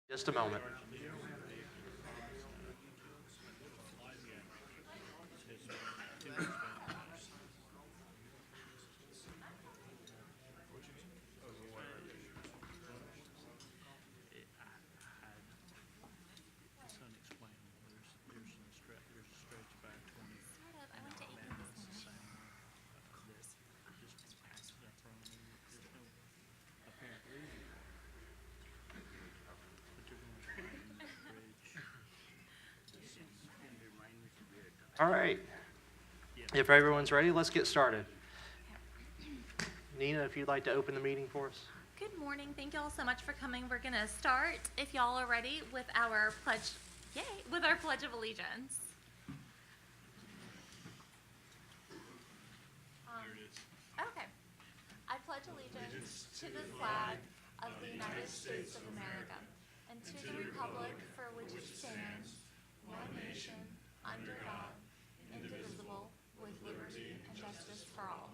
Just a moment. All right. If everyone's ready, let's get started. Nina, if you'd like to open the meeting for us. Good morning. Thank you all so much for coming. We're going to start, if y'all are ready, with our pledge. Yay! With our Pledge of Allegiance. Okay. I pledge allegiance to the flag of the United States of America and to the republic for which it stands, one nation, under God, indivisible, with liberty and justice for all.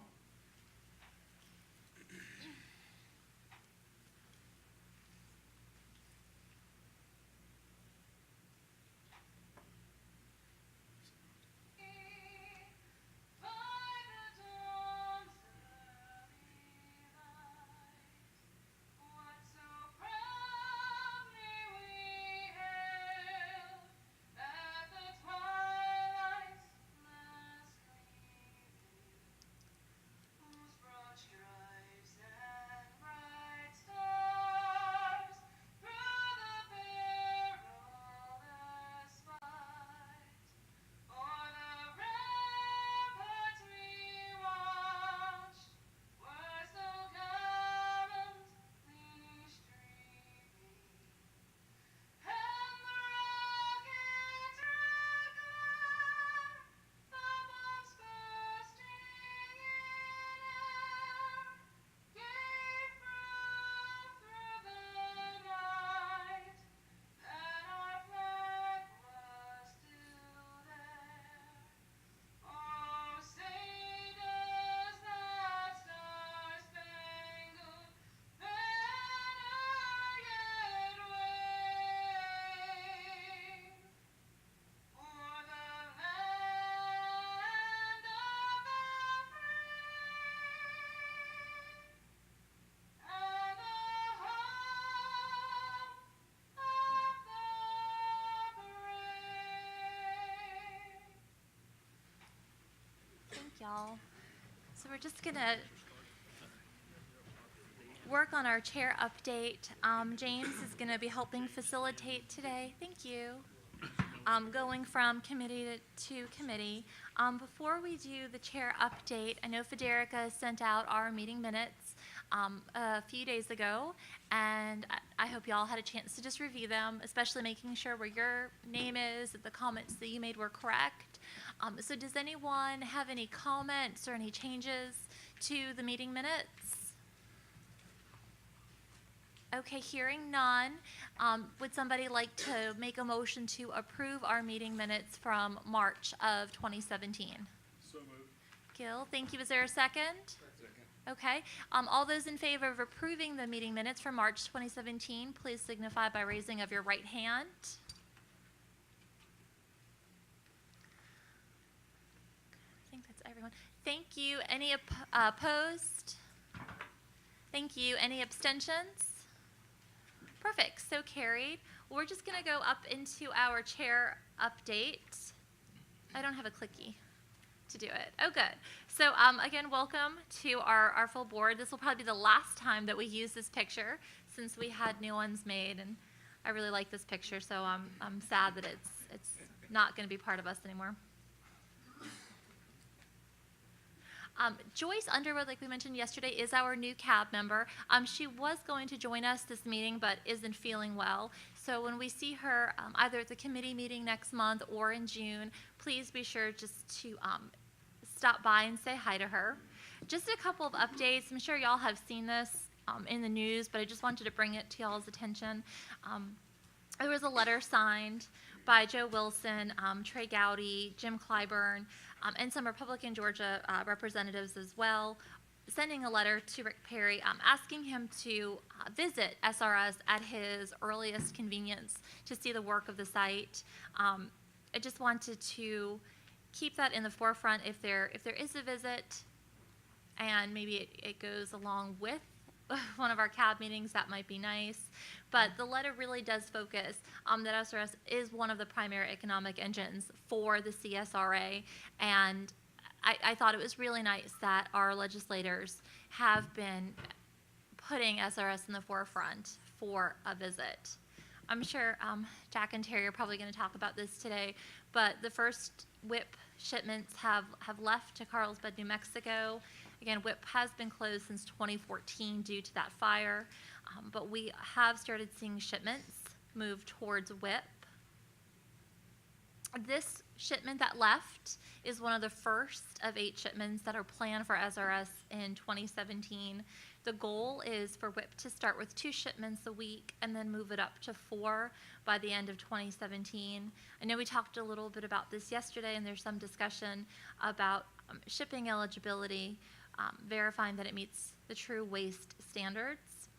Y'all. So we're just gonna work on our chair update. James is gonna be helping facilitate today. Thank you. Going from committee to committee. Before we do the chair update, I know Federica sent out our meeting minutes a few days ago, and I hope y'all had a chance to just review them, especially making sure where your name is, that the comments that you made were correct. So does anyone have any comments or any changes to the meeting minutes? Okay, hearing none, would somebody like to make a motion to approve our meeting minutes from March of 2017? So moved. Gil, thank you. Is there a second? Second. Okay. All those in favor of approving the meeting minutes from March 2017, please signify by raising of your right hand. I think that's everyone. Thank you. Any opposed? Thank you. Any abstentions? Perfect. So carried. We're just going to go up into our chair update. I don't have a clicky to do it. Oh, good. So again, welcome to our full board. This will probably be the last time that we use this picture since we had new ones made, and I really like this picture, so I'm sad that it's not going to be part of us anymore. Joyce Underwood, like we mentioned yesterday, is our new CAB member. She was going to join us this meeting, but isn't feeling well. So when we see her either at the committee meeting next month or in June, please be sure just to stop by and say hi to her. Just a couple of updates. I'm sure y'all have seen this in the news, but I just wanted to bring it to y'all's attention. There was a letter signed by Joe Wilson, Trey Gowdy, Jim Clyburn, and some Republican Georgia representatives as well, sending a letter to Rick Perry asking him to visit SRS at his earliest convenience to see the work of the site. I just wanted to keep that in the forefront if there is a visit, and maybe it goes along with one of our CAB meetings, that might be nice. But the letter really does focus that SRS is one of the primary economic engines for the CSRA, and I thought it was really nice that our legislators have been putting SRS in the forefront for a visit. I'm sure Jack and Terry are probably going to talk about this today, but the first WIP shipments have left to Carlsbad, New Mexico. Again, WIP has been closed since 2014 due to that fire, but we have started seeing shipments move towards WIP. This shipment that left is one of the first of 8 shipments that are planned for SRS in 2017. The goal is for WIP to start with 2 shipments a week and then move it up to 4 by the end of 2017. I know we talked a little bit about this yesterday, and there's some discussion about shipping eligibility, verifying that it meets the true waste standards.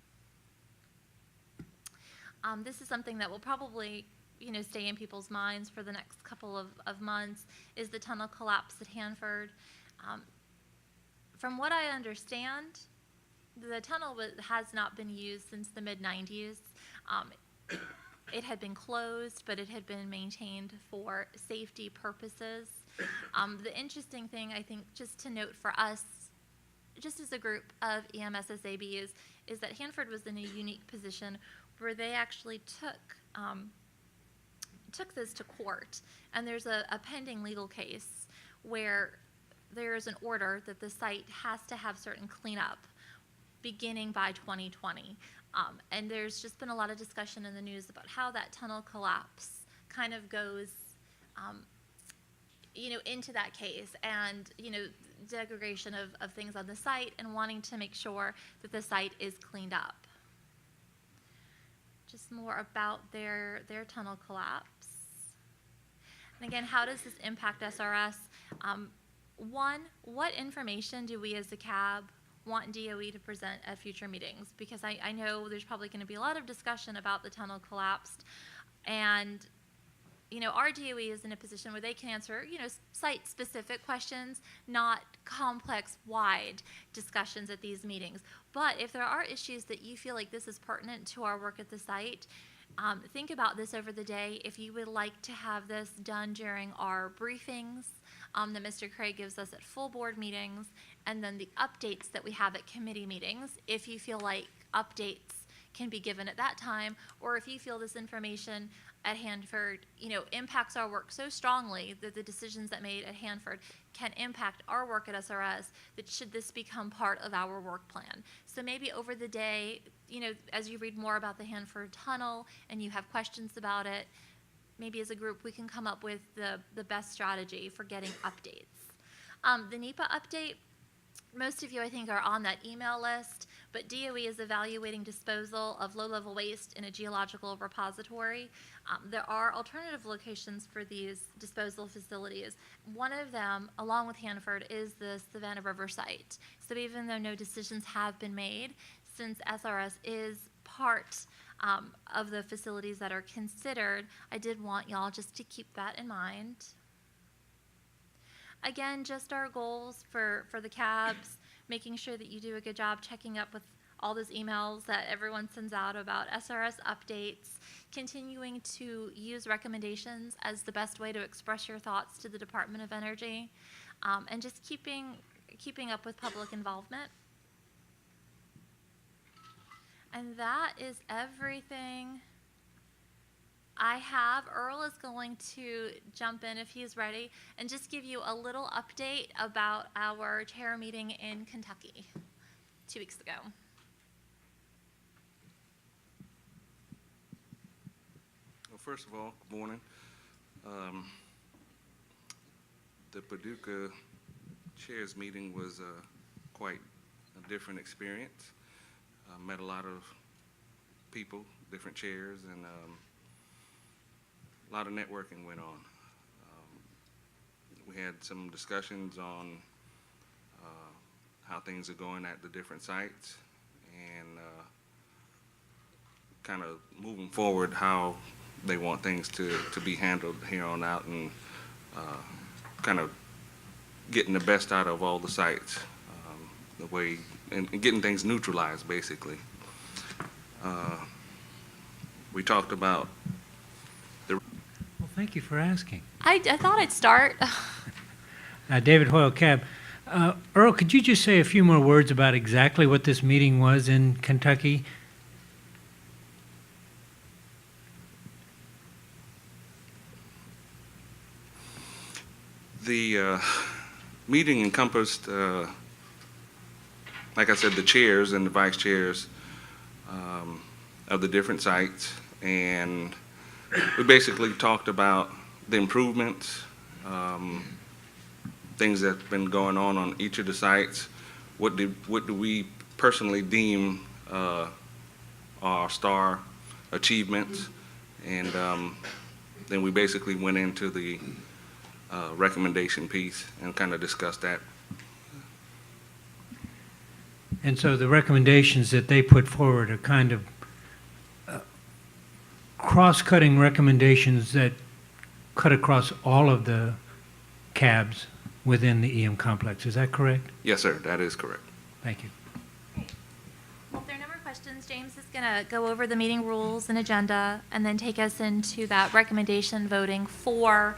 This is something that will probably stay in people's minds for the next couple of months, is the tunnel collapse at Hanford. From what I understand, the tunnel has not been used since the mid-90s. It had been closed, but it had been maintained for safety purposes. The interesting thing, I think, just to note for us, just as a group of EMSSAB, is that Hanford was in a unique position where they actually took this to court, and there's a pending legal case where there is an order that the site has to have certain cleanup beginning by 2020. And there's just been a lot of discussion in the news about how that tunnel collapse kind of goes into that case, and degradation of things on the site, and wanting to make sure that the site is cleaned up. Just more about their tunnel collapse. And again, how does this impact SRS? One, what information do we as the CAB want DOE to present at future meetings? Because I know there's probably going to be a lot of discussion about the tunnel collapsed, and our DOE is in a position where they can answer site-specific questions, not complex, wide discussions at these meetings. But if there are issues that you feel like this is pertinent to our work at the site, think about this over the day. If you would like to have this done during our briefings that Mr. Craig gives us at full board meetings, and then the updates that we have at committee meetings, if you feel like updates can be given at that time, or if you feel this information at Hanford, impacts our work so strongly that the decisions that made at Hanford can impact our work at SRS, that should this become part of our work plan. So maybe over the day, as you read more about the Hanford tunnel and you have questions about it, maybe as a group we can come up with the best strategy for getting updates. The NEPA update, most of you, I think, are on that email list, but DOE is evaluating disposal of low-level waste in a geological repository. There are alternative locations for these disposal facilities. One of them, along with Hanford, is the Savannah River site. So even though no decisions have been made, since SRS is part of the facilities that are considered, I did want y'all just to keep that in mind. Again, just our goals for the CABs, making sure that you do a good job checking up with all those emails that everyone sends out about SRS updates, continuing to use recommendations as the best way to express your thoughts to the Department of Energy, and just keeping up with public involvement. And that is everything I have. Earl is going to jump in if he's ready and just give you a little update about our chair meeting in Kentucky 2 weeks ago. Well, first of all, good morning. The Paducah chairs meeting was quite a different experience. Met a lot of people, different chairs, and a lot of networking went on. We had some discussions on how things are going at the different sites, and kind of moving forward how they want things to be handled here on out, and kind of getting the best out of all the sites, the way, and getting things neutralized, basically. We talked about Well, thank you for asking. I thought I'd start. David Hoyle, Cab. Earl, could you just say a few more words about exactly what this meeting was in Kentucky? The meeting encompassed, like I said, the chairs and the vice chairs of the different sites, and we basically talked about the improvements, things that's been going on each of the sites. What do we personally deem our star achievements, and then we basically went into the recommendation piece and kind of discussed that. And so the recommendations that they put forward are kind of cross-cutting recommendations that cut across all of the cabs within the EM complex. Is that correct? Yes, sir, that is correct. Thank you. Well, if there are no more questions, James is going to go over the meeting rules and agenda and then take us into that recommendation voting for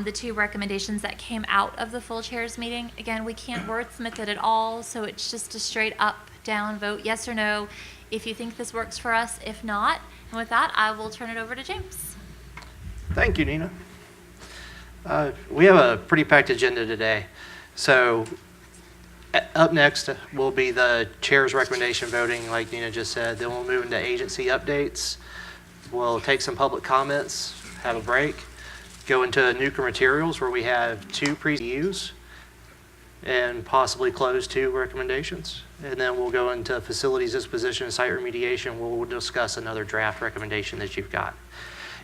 the two recommendations that came out of the full chairs meeting. Again, we can't wordsmith it at all, so it's just a straight up, down vote, yes or no, if you think this works for us. If not, and with that, I will turn it over to James. Thank you, Nina. We have a pretty packed agenda today. So up next will be the chair's recommendation voting, like Nina just said. Then we'll move into agency updates. We'll take some public comments, have a break, go into nuclear materials where we have two previews and possibly close two recommendations. And then we'll go into facilities disposition and site remediation. We'll discuss another draft recommendation that you've got.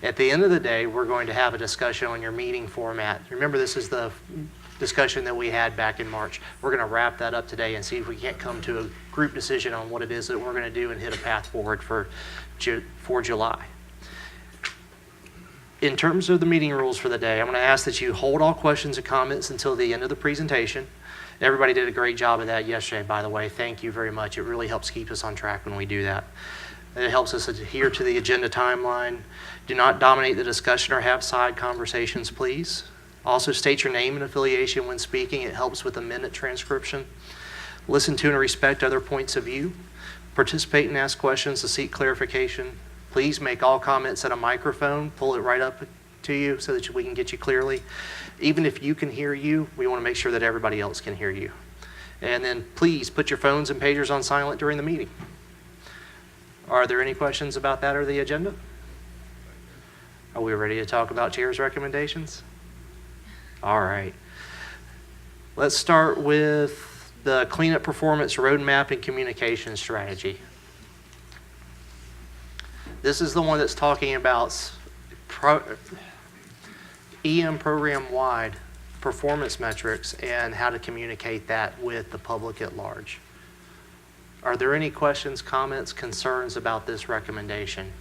At the end of the day, we're going to have a discussion on your meeting format. Remember, this is the discussion that we had back in March. We're going to wrap that up today and see if we can't come to a group decision on what it is that we're going to do and hit a path forward for July. In terms of the meeting rules for the day, I'm going to ask that you hold all questions and comments until the end of the presentation. Everybody did a great job of that yesterday, by the way. Thank you very much. It really helps keep us on track when we do that. It helps us adhere to the agenda timeline. Do not dominate the discussion or have side conversations, please. Also state your name and affiliation when speaking. It helps with the minute transcription. Listen to and respect other points of view. Participate and ask questions to seek clarification. Please make all comments at a microphone. Pull it right up to you so that we can get you clearly. Even if you can hear you, we want to make sure that everybody else can hear you. And then please put your phones and pagers on silent during the meeting. Are there any questions about that or the agenda? Are we ready to talk about chair's recommendations? All right. Let's start with the cleanup performance roadmap and communication strategy. This is the one that's talking about EM program-wide performance metrics and how to communicate that with the public at large. Are there any questions, comments, concerns about this recommendation?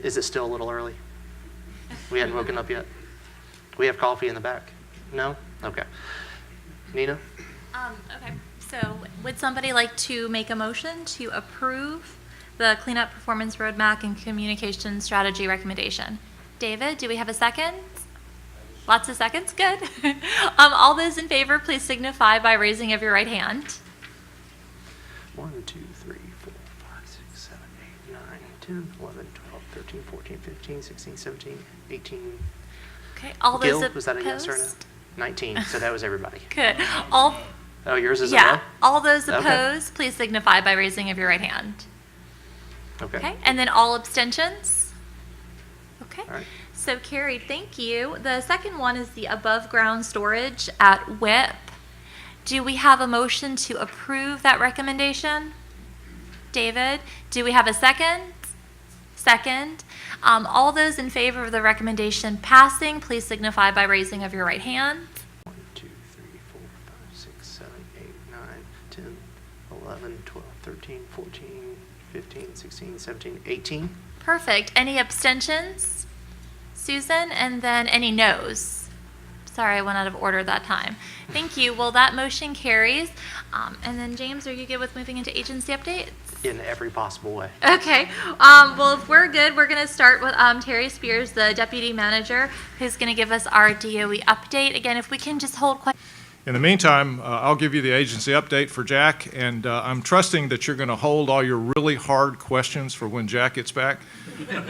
Is it still a little early? We hadn't woken up yet? We have coffee in the back? No? Okay. Nina? Okay, so would somebody like to make a motion to approve the cleanup performance roadmap and communication strategy recommendation? David, do we have a second? Lots of seconds, good. All those in favor, please signify by raising of your right hand. 1, 2, 3, 4, 5, 6, 7, 8, 9, 10, 11, 12, 13, 14, 15, 16, 17, 18. Okay, all those Gil, opposed? was that a yes or no? 19, so that was everybody. Good. All, Oh, yours is a yeah, no? all those Okay. opposed, please signify by raising of your right hand. Okay. Okay, and then all abstentions? Okay. All right. So carried, thank you. The second one is the above ground storage at WIP. Do we have a motion to approve that recommendation? David, do we have a second? Second. All those in favor of the recommendation passing, please signify by raising of your right hand. 13, 14, 15, 16, 17, 18. Perfect. Any abstentions? Susan, and then any noes? Sorry, I went out of order that time. Thank you. Well, that motion carries. And then James, are you good with moving into agency updates? In every possible way. Okay. Well, if we're good, we're going to start with Terry Spears, the Deputy Manager, who's going to give us our DOE update. Again, if we can just hold questions. In the meantime, I'll give you the agency update for Jack, and I'm trusting that you're going to hold all your really hard questions for when Jack gets back.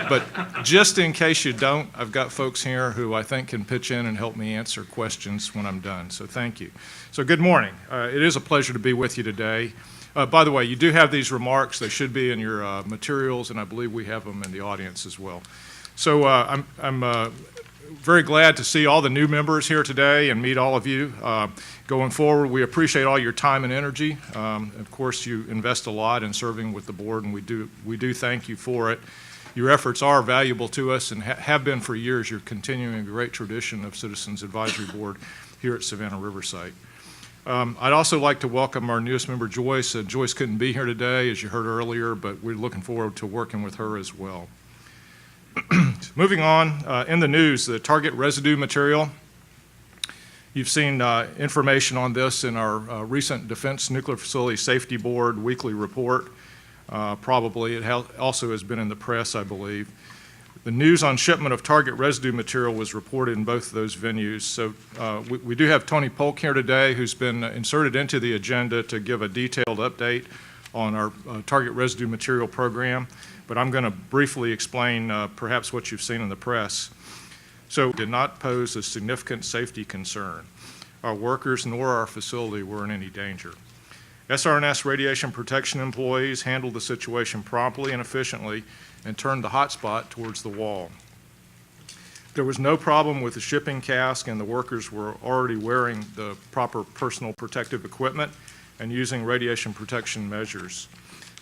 But just in case you don't, I've got folks here who I think can pitch in and help me answer questions when I'm done. So thank you. So good morning. It is a pleasure to be with you today. By the way, you do have these remarks. They should be in your materials, and I believe we have them in the audience as well. So I'm very glad to see all the new members here today and meet all of you. Going forward, we appreciate all your time and energy. Of course, you invest a lot in serving with the board, and we do thank you for it. Your efforts are valuable to us and have been for years. You're continuing a great tradition of Citizens Advisory Board here at Savannah Riverside. I'd also like to welcome our newest member, Joyce. Joyce couldn't be here today, as you heard earlier, but we're looking forward to working with her as well. Moving on, in the news, the target residue material. You've seen information on this in our recent Defense Nuclear Facility Safety Board weekly report. Probably it also has been in the press, I believe. The news on shipment of target residue material was reported in both of those venues. So we do have Tony Polk here today, who's been inserted into the agenda to give a detailed update on our target residue material program. But I'm going to briefly explain perhaps what you've seen in the press. So it did not pose a significant safety concern. Our workers nor our facility were in any danger. SRS radiation protection employees handled the situation promptly and efficiently and turned the hotspot towards the wall. There was no problem with the shipping cask, and the workers were already wearing the proper personal protective equipment and using radiation protection measures.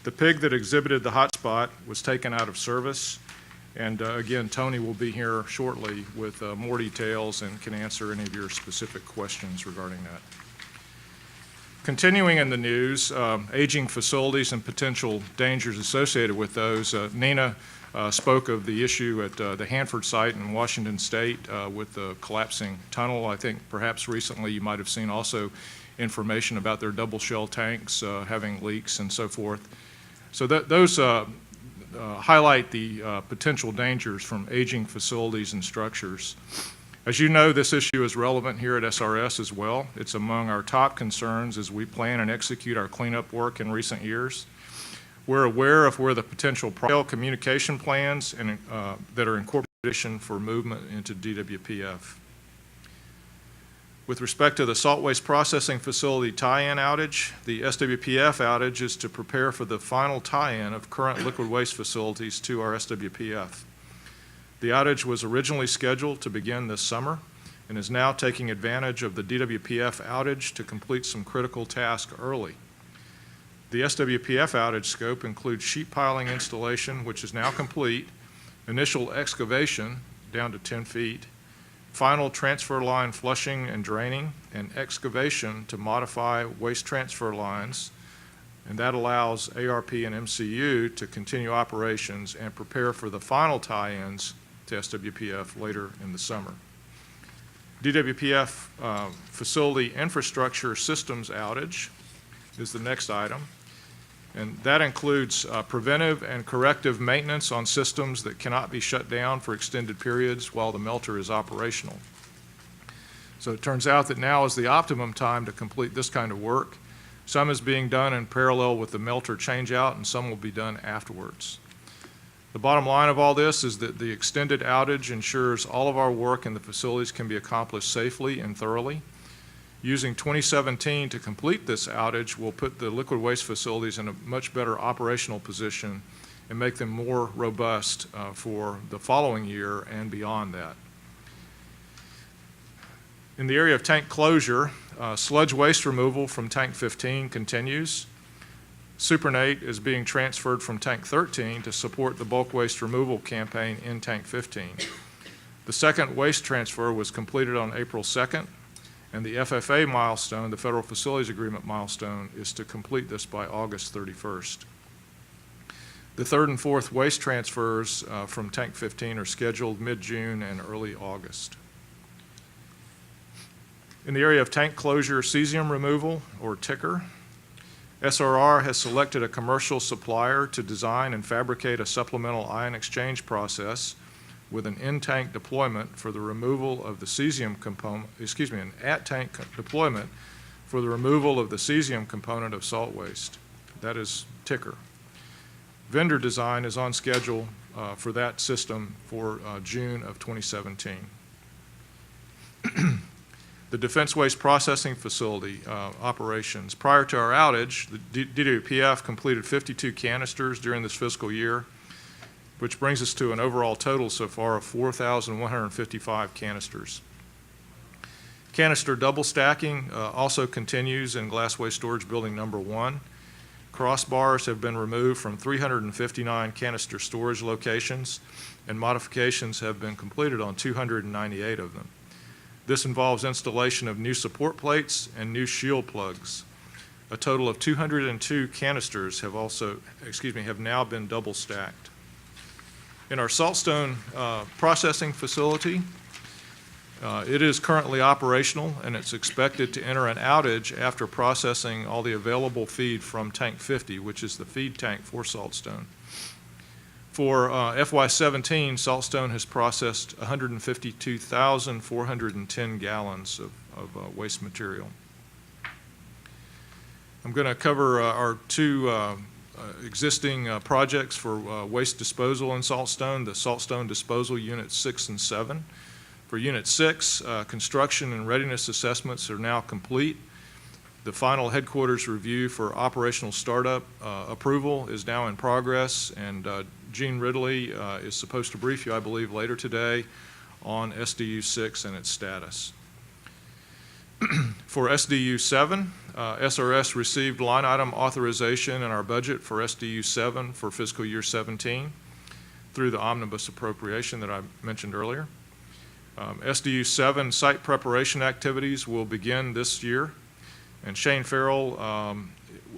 The pig that exhibited the hotspot was taken out of service, and again, Tony will be here shortly with more details and can answer any of your specific questions regarding that. Continuing in the news, aging facilities and potential dangers associated with those. Nina spoke of the issue at the Hanford site in Washington State with the collapsing tunnel. I think perhaps recently you might have seen also information about their double shell tanks having leaks and so forth. So those highlight the potential dangers from aging facilities and structures. As you know, this issue is relevant here at SRS as well. It's among our top concerns as we plan and execute our cleanup work in recent years. We're aware of where the potential communication plans and, that are incorporation for movement into DWPF. With respect to the salt waste processing facility tie-in outage, the SWPF outage is to prepare for the final tie-in of current liquid waste facilities to our SWPF. The outage was originally scheduled to begin this summer and is now taking advantage of the DWPF outage to complete some critical tasks early. The SWPF outage scope includes sheet piling installation, which is now complete, initial excavation down to 10 feet, final transfer line flushing and draining, and excavation to modify waste transfer lines, and that allows ARP and MCU to continue operations and prepare for the final tie-ins to SWPF later in the summer. DWPF facility infrastructure systems outage is the next item, and that includes preventive and corrective maintenance on systems that cannot be shut down for extended periods while the melter is operational. So it turns out that now is the optimum time to complete this kind of work. Some is being done in parallel with the melter changeout, and some will be done afterwards. The bottom line of all this is that the extended outage ensures all of our work in the facilities can be accomplished safely and thoroughly. Using 2017 to complete this outage will put the liquid waste facilities in a much better operational position and make them more robust for the following year and beyond that. In the area of tank closure, sludge waste removal from tank 15 continues. Supernate is being transferred from tank 13 to support the bulk waste removal campaign in tank 15. The second waste transfer was completed on April 2nd, And the FFA milestone, the Federal Facilities Agreement milestone, is to complete this by August 31st. The third and fourth waste transfers from Tank 15 are scheduled mid-June and early August. In the area of tank closure cesium removal, or TICR, SRR has selected a commercial supplier to design and fabricate a supplemental ion exchange process with an in-tank deployment for the removal of the cesium component, an at-tank deployment for the removal of the cesium component of salt waste. That is TICR. Vendor design is on schedule for that system for June of 2017. The Defense Waste Processing Facility operations. Prior to our outage, the DWPF completed 52 canisters during this fiscal year, which brings us to an overall total so far of 4,155 canisters. Canister double stacking also continues in Glass Waste Storage Building Number 1. Crossbars have been removed from 359 canister storage locations, and modifications have been completed on 298 of them. This involves installation of new support plates and new shield plugs. A total of 202 canisters have now been double stacked. In our Saltstone processing facility, it is currently operational, and it's expected to enter an outage after processing all the available feed from Tank 50, which is the feed tank for Saltstone. For FY17, Saltstone has processed 152,410 gallons of waste material. I'm going to cover our two existing projects for waste disposal in Saltstone, the Saltstone Disposal Units 6 and 7. For Unit 6, construction and readiness assessments are now complete. The final headquarters review for operational startup approval is now in progress, and Gene Ridley is supposed to brief you, I believe, later today on SDU 6 and its status. For SDU 7, SRS received line item authorization in our budget for SDU 7 for fiscal year 17 through the omnibus appropriation that I mentioned earlier. SDU 7 site preparation activities will begin this year, and Shane Farrell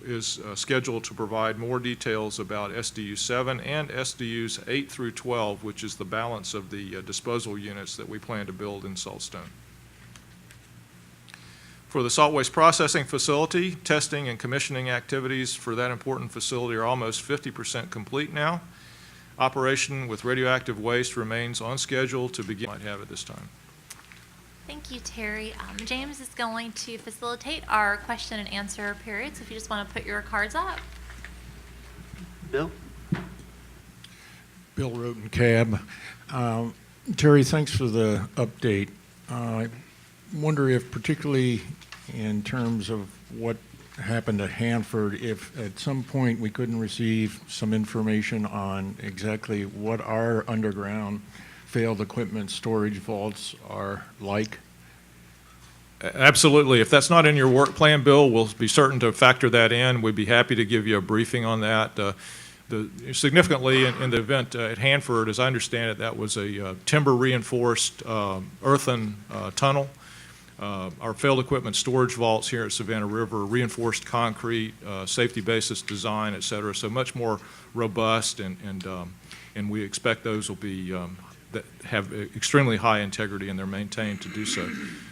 is scheduled to provide more details about SDU 7 and SDUs 8 through 12, which is the balance of the disposal units that we plan to build in Saltstone. For the salt waste processing facility, testing and commissioning activities for that important facility are almost 50% complete now. Operation with radioactive waste remains on schedule to begin. Might have at this time. Thank you, Terry. James is going to facilitate our question and answer period, so if you just want to put your cards up. Bill? Bill Roten, Cab. Terry, thanks for the update. I wonder if, particularly in terms of what happened at Hanford, if at some point we couldn't receive some information on exactly what our underground failed equipment storage vaults are like. Absolutely. If that's not in your work plan, Bill, we'll be certain to factor that in. We'd be happy to give you a briefing on that. Significantly, in the event at Hanford, as I understand it, that was a timber-reinforced earthen tunnel. Our failed equipment storage vaults here at Savannah River, reinforced concrete, safety basis design, et cetera, so much more robust, and we expect those will be that have extremely high integrity, and they're maintained to do so.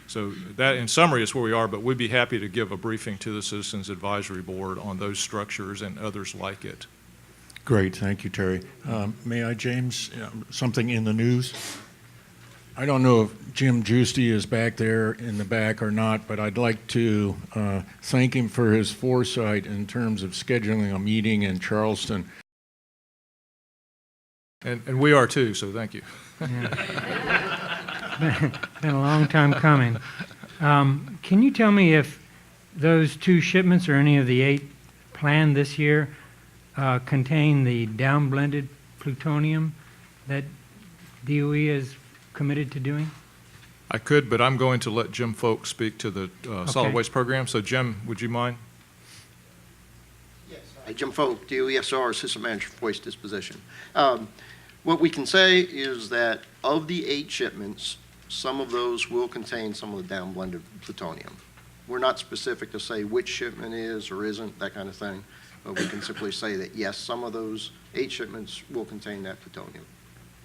So that, in summary, is where we are, but we'd be happy to give a briefing to the Citizens Advisory Board on those structures and others like it. Great, thank you, Terry. May I, James, something in the news? I don't know if Jim Giusti is back there in the back or not, but I'd like to thank him for his foresight in terms of scheduling a meeting in Charleston. And we are too, so thank you. Yeah. Been a long time coming. Can you tell me if those 2 shipments or any of the 8 planned this year contain the down-blended plutonium that DOE is committed to doing? I could, but I'm going to let Jim Folk speak to the solid Okay. waste program. So, Jim, would you mind? Yes. Jim Folk, DOESR, Assistant Manager for Waste Disposition. What we can say is that of the 8 shipments, some of those will contain some of the downblended plutonium. We're not specific to say which shipment is or isn't, that kind of thing, but we can simply say that, yes, some of those 8 shipments will contain that plutonium.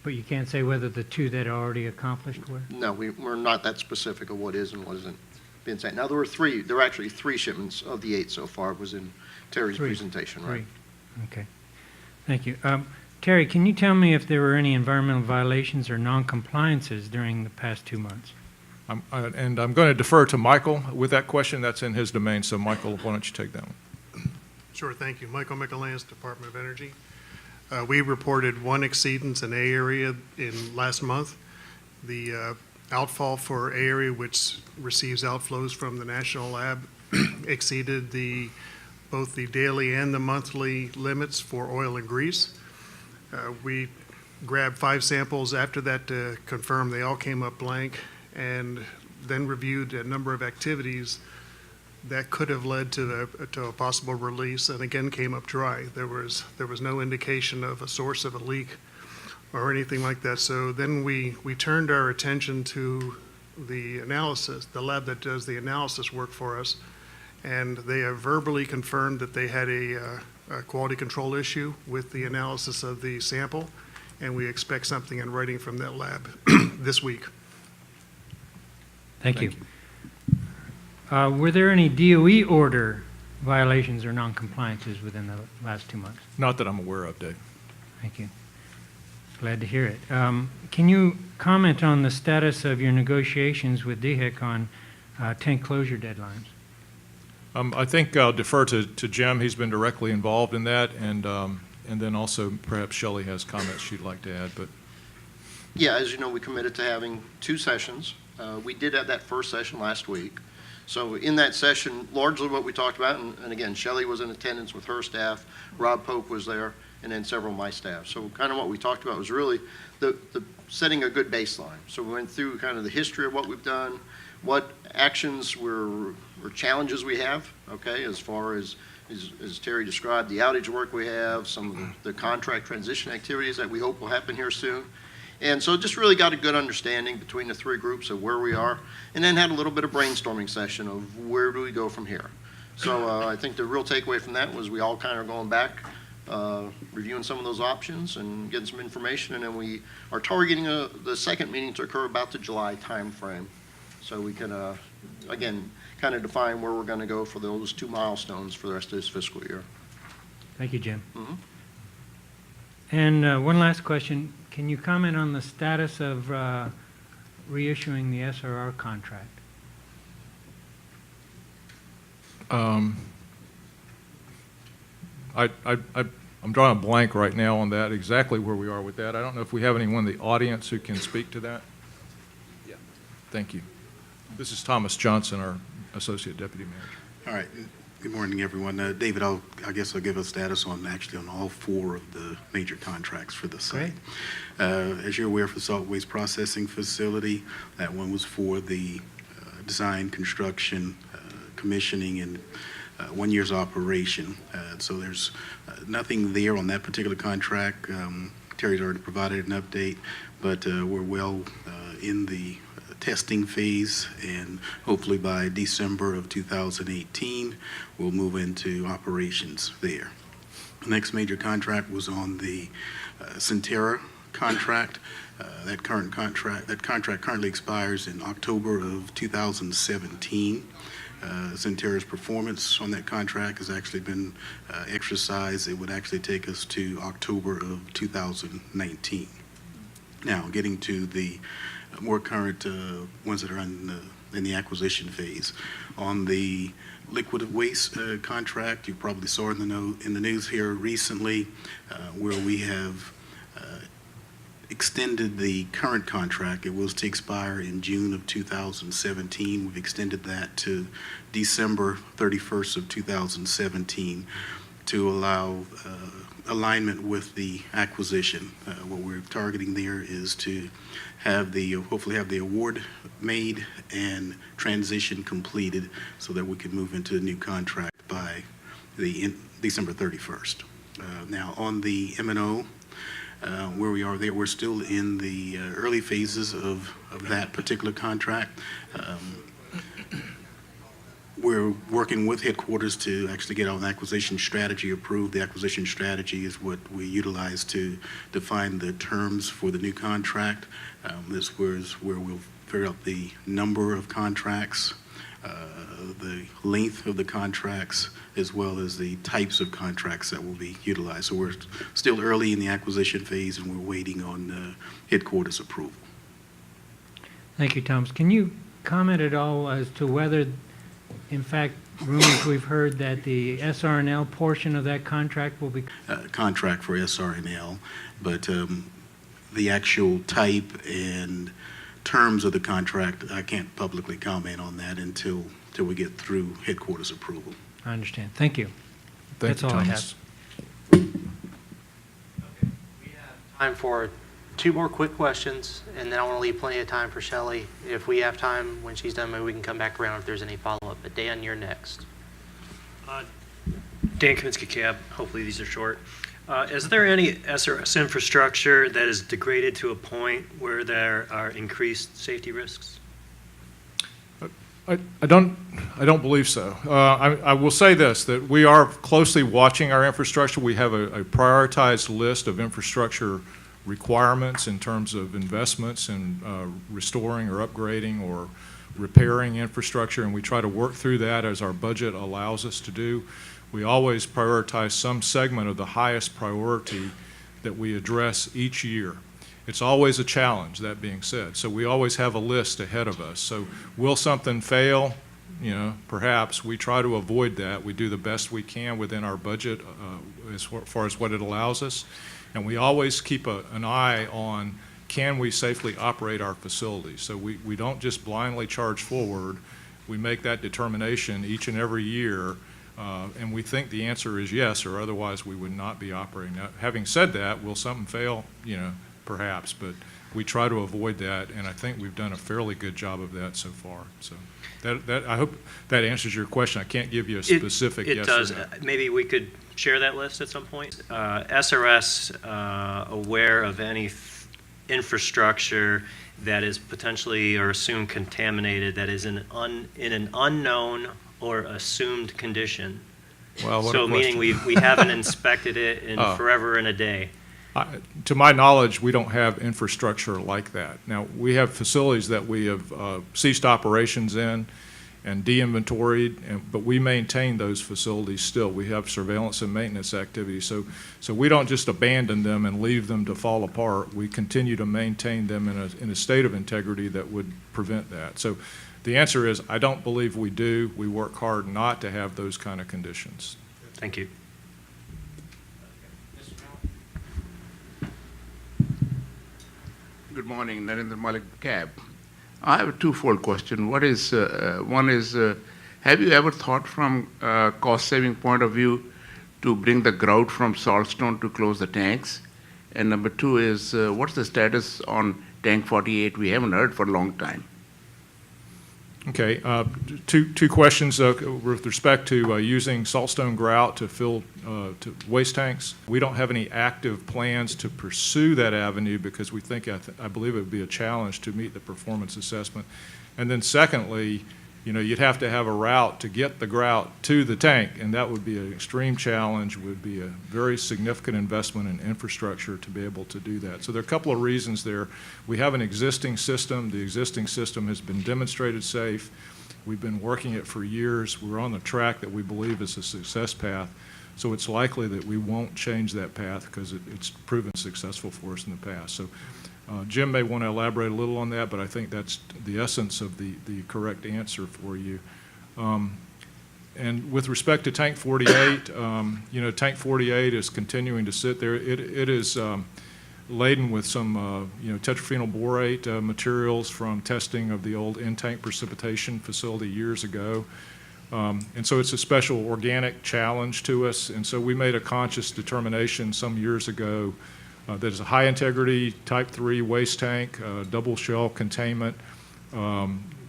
But you can't say whether the 2 that are already accomplished were? No, we're not that specific of what is and what isn't being sent. Now, there were actually 3 shipments of the 8 so far, was in Terry's 3. presentation, right? 3. Okay. Thank you. Terry, can you tell me if there were any environmental violations or non-compliances during the past 2 months? And I'm going to defer to Michael with that question. That's in his domain. So, Michael, why don't you take that one? Sure, thank you. Michael McAlance, Department of Energy. We reported 1 exceedance in A area in last month. The outfall for A area, which receives outflows from the National Lab, exceeded both the daily and the monthly limits for oil and grease. We grabbed 5 samples after that to confirm they all came up blank, and then reviewed a number of activities that could have led to a possible release, and again came up dry. There was no indication of a source of a leak or anything like that. So then we turned our attention to the analysis, the lab that does the analysis work for us, and they have verbally confirmed that they had a quality control issue with the analysis of the sample, and we expect something in writing from that lab this week. Thank you. Were there any DOE order violations or non-compliances within the last 2 months? Not that I'm aware of, Dave. Thank you. Glad to hear it. Can you comment on the status of your negotiations with DHEC on tank closure deadlines? I think I'll defer to Jim. He's been directly involved in that, and then also perhaps Shelley has comments she'd like to add. But Yeah, as you know, we committed to having 2 sessions. We did have that first session last week. So in that session, largely what we talked about, and again, Shelley was in attendance with her staff, Rob Pope was there, and then several of my staff. So kind of what we talked about was really the setting a good baseline. So we went through kind of the history of what we've done, what actions or challenges we have, okay, as far as Terry described, the outage work we have, some of the contract transition activities that we hope will happen here soon. And so just really got a good understanding between the 3 groups of where we are, and then had a little bit of brainstorming session of where do we go from here. So I think the real takeaway from that was we all kind of going back, reviewing some of those options and getting some information, and then we are targeting the second meeting to occur about the July timeframe. So we can, again, kind of define where we're going to go for those 2 milestones for the rest of this fiscal year. Thank you, Jim. Mhm. And one last question. Can you comment on the status of reissuing the SRR contract? I'm drawing a blank right now on that, exactly where we are with that. I don't know if we have anyone in the audience who can speak to that. Yeah. Thank you. This is Thomas Johnson, our Associate Deputy Manager. All right. Good morning, everyone. David, I guess I'll give a status on all 4 of the major contracts for the site. As you're aware, for the salt waste processing facility, that one was for the design, construction, commissioning, and 1 year's operation. So there's nothing there on that particular contract. Terry's already provided an update, but we're well in the testing phase, and hopefully by December of 2018, we'll move into operations there. The next major contract was on the Centerra contract. That contract currently expires in October of 2017. Centerra's performance on that contract has actually been exercised. It would actually take us to October of 2019. Now, getting to the more current ones that are in the acquisition phase. On the liquid waste contract, you probably saw in the news here recently where we have extended the current contract. It was to expire in June of 2017. We've extended that to December 31st of 2017 to allow alignment with the acquisition. What we're targeting there is to hopefully have the award made and transition completed so that we can move into a new contract by December 31st. Now on the M&O, where we are there. We're still in the early phases of that particular contract. We're working with headquarters to actually get our acquisition strategy approved. The acquisition strategy is what we utilize to define the terms for the new contract. This was where we'll figure out the number of contracts, the length of the contracts, as well as the types of contracts that will be utilized. So we're still early in the acquisition phase, and we're waiting on headquarters approval. Thank you, Thomas. Can you comment at all as to whether, in fact, rumors we've heard that the SRNL portion of that contract will be... Contract for SRNL, but the actual type and terms of the contract, I can't publicly comment on that until we get through headquarters approval. I understand. Thank you. Thank That's you, all I Thomas. Time for 2 more quick questions, and then I want to leave plenty of time for Shelley. If we have time when she's done, maybe we can come back around if there's any follow-up. But Dan, you're next. Dan Kaminsky Cab, hopefully these are short. Is there any SRS infrastructure that is degraded to a point where there are increased safety risks? I don't believe so. I will say this, that we are closely watching our infrastructure. We have a prioritized list of infrastructure requirements in terms of investments in restoring or upgrading or repairing infrastructure, and we try to work through that as our budget allows us to do. We always prioritize some segment of the highest priority that we address each year. It's always a challenge, that being said. So we always have a list ahead of us. So will something fail? You know, perhaps. We try to avoid that. We do the best we can within our budget as far as what it allows us. And we always keep an eye on, can we safely operate our facilities? So we don't just blindly charge forward. We make that determination each and every year. And we think the answer is yes, or otherwise we would not be operating. Now, having said that, will something fail? You know, perhaps, but we try to avoid that, and I think we've done a fairly good job of that so far. So I hope that answers your question. I can't give you a specific yes does. or no. Maybe we could share that list at some point. SRS aware of any infrastructure that is potentially or assumed contaminated that is in an unknown or assumed condition? Well, what a so meaning question. we haven't inspected it in forever and a day. To my knowledge, we don't have infrastructure like that. Now, we have facilities that we have ceased operations in and de-inventoried, but we maintain those facilities still. We have surveillance and maintenance activities. So we don't just abandon them and leave them to fall apart. We continue to maintain them in a state of integrity that would prevent that. So the answer is, I don't believe we do. We work hard not to have those kind of conditions. Thank you. Good morning, Narendra Malik, CAB. I have a twofold question. One is, have you ever thought from a cost-saving point of view to bring the grout from saltstone to close the tanks? And number 2 is, what's the status on Tank 48? We haven't heard for a long time. Okay, two questions with respect to using saltstone grout to fill to waste tanks. We don't have any active plans to pursue that avenue because we think, I believe it would be a challenge to meet the performance assessment. And then secondly, you know, you'd have to have a route to get the grout to the tank, and that would be an extreme challenge, would be a very significant investment in infrastructure to be able to do that. So there are a couple of reasons there. We have an existing system. The existing system has been demonstrated safe. We've been working it for years. We're on the track that we believe is a success path. So it's likely that we won't change that path because it's proven successful for us in the past. So Jim may want to elaborate a little on that, but I think that's the essence of the correct answer for you. And with respect to Tank 48, you know, Tank 48 is continuing to sit there. It is laden with some, you know, tetraphenyl borate materials from testing of the old in-tank precipitation facility years ago. And so it's a special organic challenge to us. And so we made a conscious determination some years ago that is a high integrity type 3 waste tank, double shell containment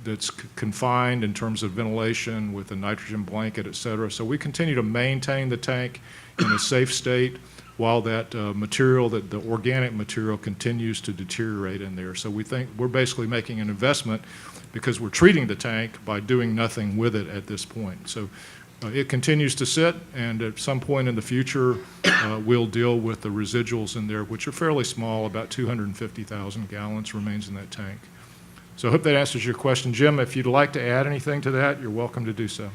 that's confined in terms of ventilation with a nitrogen blanket, et cetera. So we continue to maintain the tank in a safe state. while that material, that the organic material continues to deteriorate in there. So we think we're basically making an investment because we're treating the tank by doing nothing with it at this point. So it continues to sit, and at some point in the future, we'll deal with the residuals in there, which are fairly small, about 250,000 gallons remains in that tank. So I hope that answers your question. Jim, if you'd like to add anything to that, you're welcome to do so.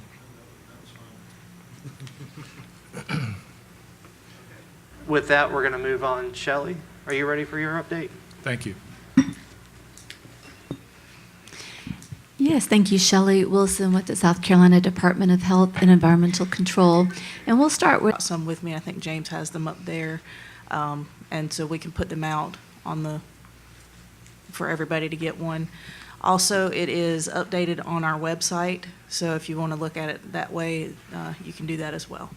With that, we're going to move on. Shelley, are you ready for your update? Thank you. Yes, thank you, Shelley Wilson with the South Carolina Department of Health and Environmental Control. And we'll start with some with me. I think James has them up there. And so we can put them out on for everybody to get one. Also, it is updated on our website. So if you want to look at it that way, you can do that as well.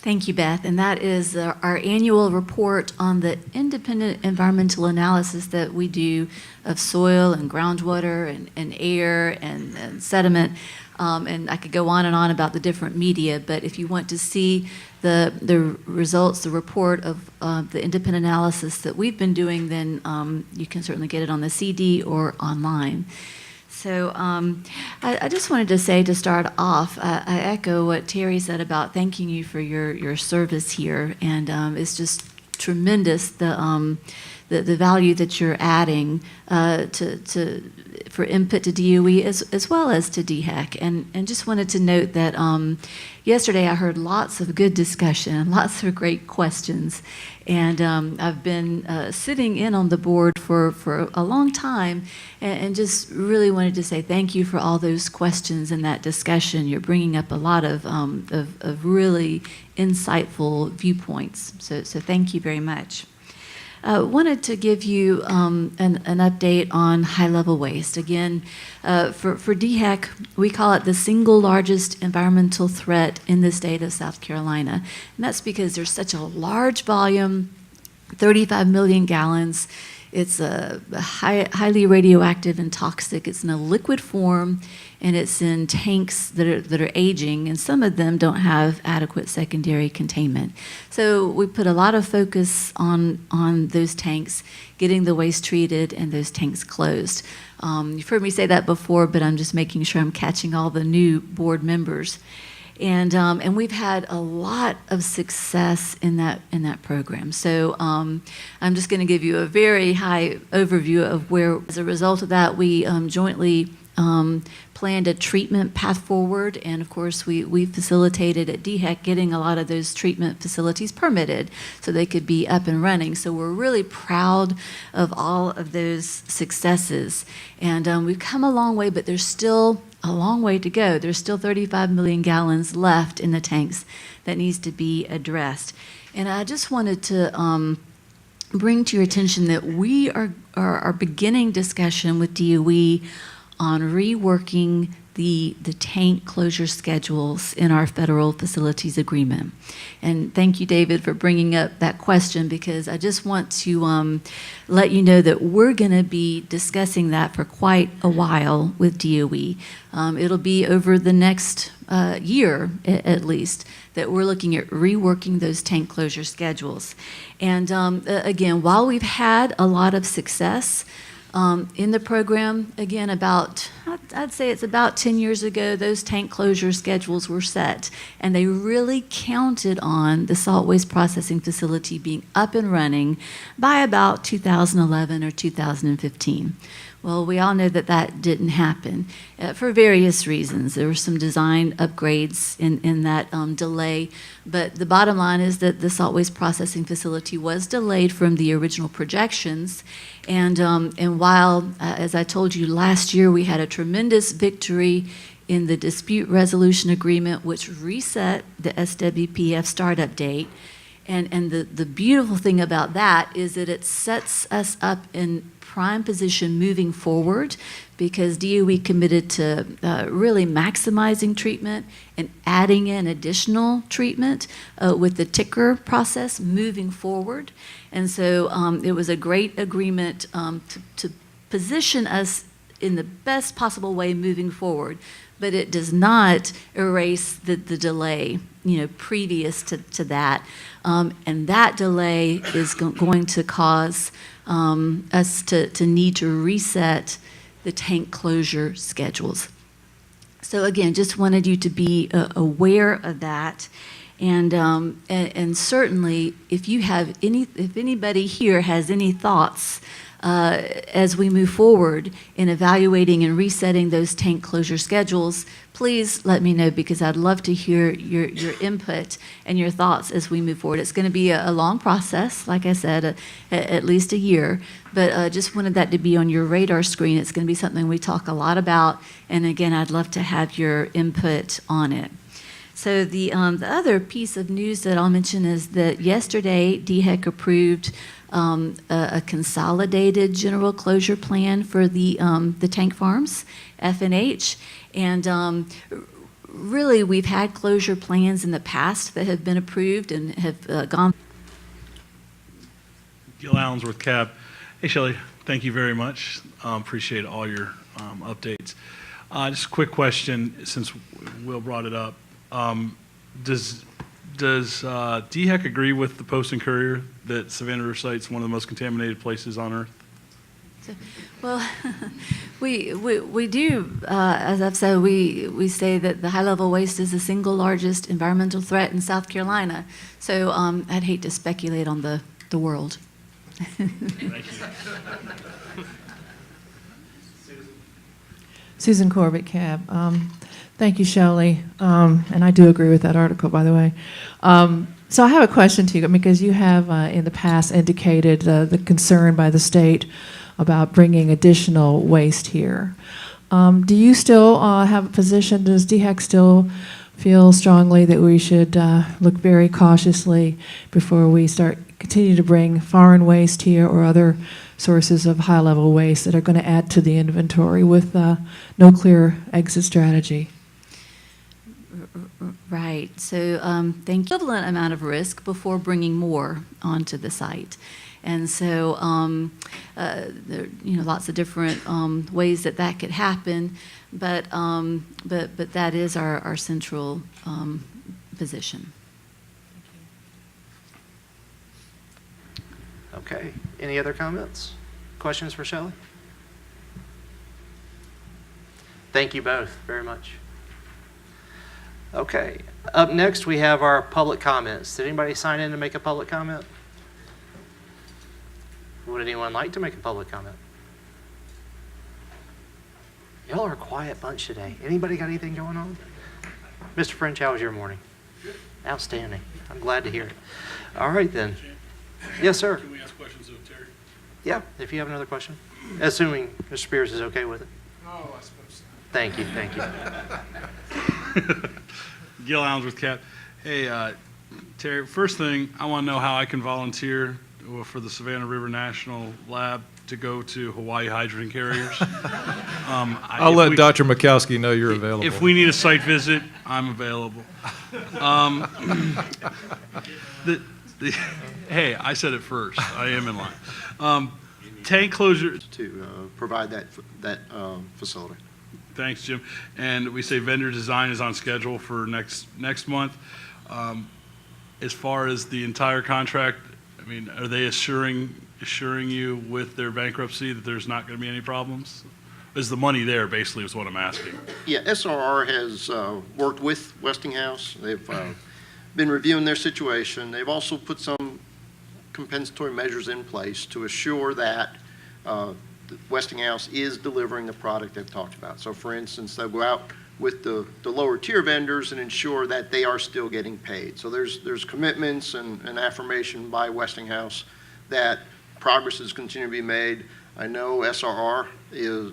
Thank you, Beth. And that is our annual report on the independent environmental analysis that we do of soil and groundwater and air and sediment. And I could go on and on about the different media, but if you want to see the results, the report of the independent analysis that we've been doing, then you can certainly get it on the CD or online. So I just wanted to say to start off, I echo what Terry said about thanking you for your service here, and it's just tremendous the value that you're adding for input to DOE as well as to DHEC. And just wanted to note that yesterday I heard lots of good discussion, lots of great questions, and I've been sitting in on the board for a long time, and just really wanted to say thank you for all those questions and that discussion. You're bringing up a lot of really insightful viewpoints, so thank you very much. Wanted to give you an update on high-level waste. Again, for DHEC, we call it the single largest environmental threat in the state of South Carolina. And that's because there's such a large volume, 35 million gallons. It's highly radioactive and toxic. It's in a liquid form, and it's in tanks that are aging, and some of them don't have adequate secondary containment. So we put a lot of focus on those tanks, getting the waste treated and those tanks closed. You've heard me say that before, but I'm just making sure I'm catching all the new board members. And we've had a lot of success in that program. So I'm just going to give you a very high overview of where, as a result of that, we jointly planned a treatment path forward, and of course we facilitated at DHEC getting a lot of those treatment facilities permitted so they could be up and running. So we're really proud of all of those successes, and we've come a long way, but there's still a long way to go. There's still 35 million gallons left in the tanks that needs to be addressed. And I just wanted to bring to your attention that we are beginning discussion with DOE on reworking the tank closure schedules in our federal facilities agreement. And thank you, David, for bringing up that question, because I just want to let you know that we're going to be discussing that for quite a while with DOE. It'll be over the next year, at least, that we're looking at reworking those tank closure schedules. And again, while we've had a lot of success in the program, again, I'd say it's about 10 years ago, those tank closure schedules were set, and they really counted on the salt waste processing facility being up and running by about 2011 or 2015. Well, we all know that that didn't happen for various reasons. There were some design upgrades in that delay, but the bottom line is that the salt waste processing facility was delayed from the original projections. And while, as I told you last year, we had a tremendous victory in the dispute resolution agreement, which reset the SWPF startup date. And the beautiful thing about that is that it sets us up in prime position moving forward, because DOE committed to really maximizing treatment and adding in additional treatment with the ticker process moving forward. And so it was a great agreement to position us in the best possible way moving forward. but it does not erase the delay, previous to that. And that delay is going to cause us to need to reset the tank closure schedules. So again, just wanted you to be aware of that. And certainly, if anybody here has any thoughts as we move forward in evaluating and resetting those tank closure schedules, please let me know, because I'd love to hear your input and your thoughts as we move forward. It's going to be a long process, like I said, at least a year, but just wanted that to be on your radar screen. It's going to be something we talk a lot about, and again, I'd love to have your input on it. So the other piece of news that I'll mention is that yesterday, DHEC approved a consolidated general closure plan for the tank farms, F&H. And really, we've had closure plans in the past that have been approved and have gone. Gil Allensworth, Cab. Hey, Shelley, thank you very much. Appreciate all your updates. Just a quick question, since Will brought it up. Does DHEC agree with the Post and Courier that Savannah River Site is one of the most contaminated places on Earth? Well, we do, as I've said, we say that the high-level waste is the single largest environmental threat in South Carolina. So I'd hate to speculate on the world. Thank you. Susan Corbett, Cab. Thank you, Shelley. And I do agree with that article, by the way. So I have a question to you, because you have in the past indicated the concern by the state about bringing additional waste here. Do you still have a position? Does DHEC still feel strongly that we should look very cautiously before we continue to bring foreign waste here or other sources of high-level waste that are going to add to the inventory with no clear exit strategy? Right. So thank you. Equivalent amount of risk before bringing more onto the site. And so there are lots of different ways that could happen, but that is our central position. Okay. Any other comments? Questions for Shelley? Thank you both very much. Okay. Up next, we have our public comments. Did anybody sign in to make a public comment? Would anyone like to make a public comment? Y'all are a quiet bunch today. Anybody got anything going on? Mr. French, how was your morning? Outstanding. I'm glad to hear it. All right, then. Yes, sir. Can we ask questions of Terry? Yeah, if you have another question. Assuming Mr. Spears is okay with it. Oh, I suppose so. Thank you, thank you. Gil Allensworth, Cap. Hey, Terry, first thing, I want to know how I can volunteer for the Savannah River National Lab to go to Hawaii hydrogen carriers. I'll let Dr. Mikowski know you're available. If we need a site visit, I'm available. Hey, I said it first. I am in line. Tank closure. To provide that facility. Thanks, Jim. And we say vendor design is on schedule for next month. As far as the entire contract, I mean, are they assuring you with their bankruptcy that there's not going to be any problems? Is the money there, basically, is what I'm asking. Yeah, SRR has worked with Westinghouse. They've been reviewing their situation. They've also put some compensatory measures in place to assure that Westinghouse is delivering the product they've talked about. So, for instance, they'll go out with the lower tier vendors and ensure that they are still getting paid. So there's commitments and affirmation by Westinghouse that progress is continuing to be made. I know SRR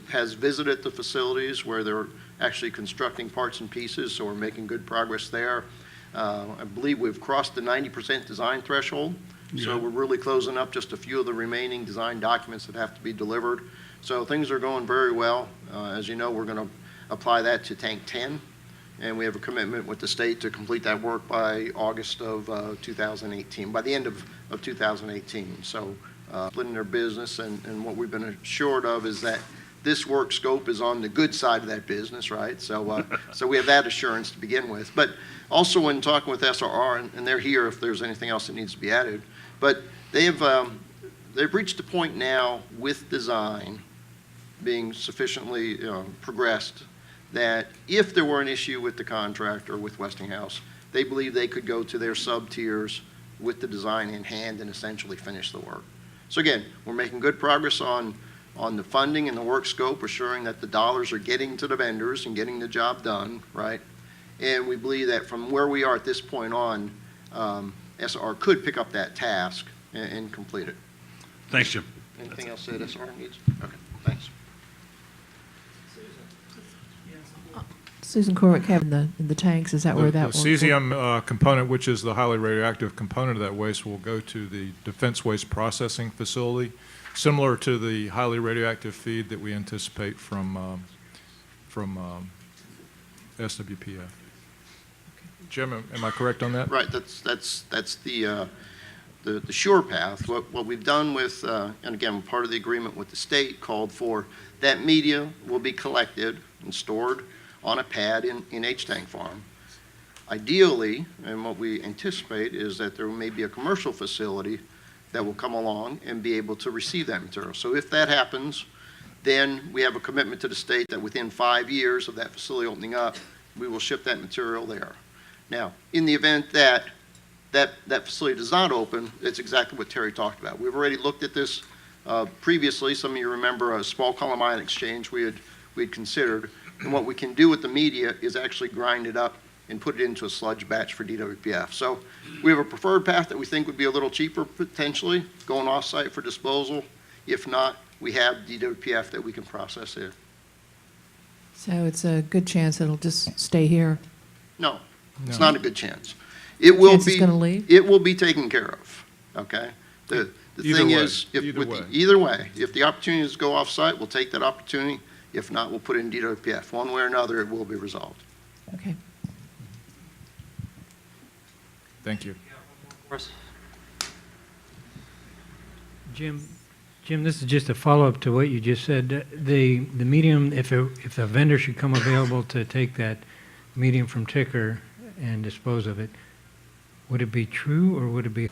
has visited the facilities where they're actually constructing parts and pieces, so we're making good progress there. I believe we've crossed the 90% design threshold, so we're really closing up just a few of the remaining design documents that have to be delivered. So things are going very well. As you know, we're going to apply that to Tank 10, and we have a commitment with the state to complete that work by August of 2018, by the end of 2018. So splitting their business, and what we've been assured of is that this work scope is on the good side of that business, right? So, so we have that assurance to begin with. But also when talking with SRR, and they're here if there's anything else that needs to be added, but they've reached a point now with design being sufficiently progressed that if there were an issue with the contractor, with Westinghouse, they believe they could go to their sub-tiers with the design in hand and essentially finish the work. So again, we're making good progress on the funding and the work scope, assuring that the dollars are getting to the vendors and getting the job done, right? And we believe that from where we are at this point on, SR could pick up that task and complete it. Thanks, Jim. Anything else that SR needs? Okay, thanks. Susan Corbett, Cab, in the tanks, is that where that The will? cesium component, which is the highly radioactive component of that waste, will go to the Defense Waste Processing Facility, similar to the highly radioactive feed that we anticipate from SWPF. Jim, am I correct on that? Right, that's the sure path. What we've done with, and again, part of the agreement with the state called for that media will be collected and stored on a pad in H-Tank Farm. Ideally, and what we anticipate is that there may be a commercial facility that will come along and be able to receive that material. So if that happens, then we have a commitment to the state that within 5 years of that facility opening up, we will ship that material there. Now, in the event that that facility does not open, it's exactly what Terry talked about. We've already looked at this previously. Some of you remember a small column ion exchange we had considered. And what we can do with the media is actually grind it up and put it into a sludge batch for DWPF. So we have a preferred path that we think would be a little cheaper potentially, going off-site for disposal. If not, we have DWPF that we can process here. So it's a good chance it'll just stay here. No, it's No. not a good chance. It will Chance be. it's gonna leave? It will be taken care of. Okay. The Either thing way, is, either way, if the opportunity is to go off-site, we'll take that opportunity. If not, we'll put it in DWPF. One way or another, it will be resolved. Okay. Thank you. Jim, this is just a follow-up to what you just said. The medium, if a vendor should come available to take that medium from Ticker and dispose of it, would it be true or would it be?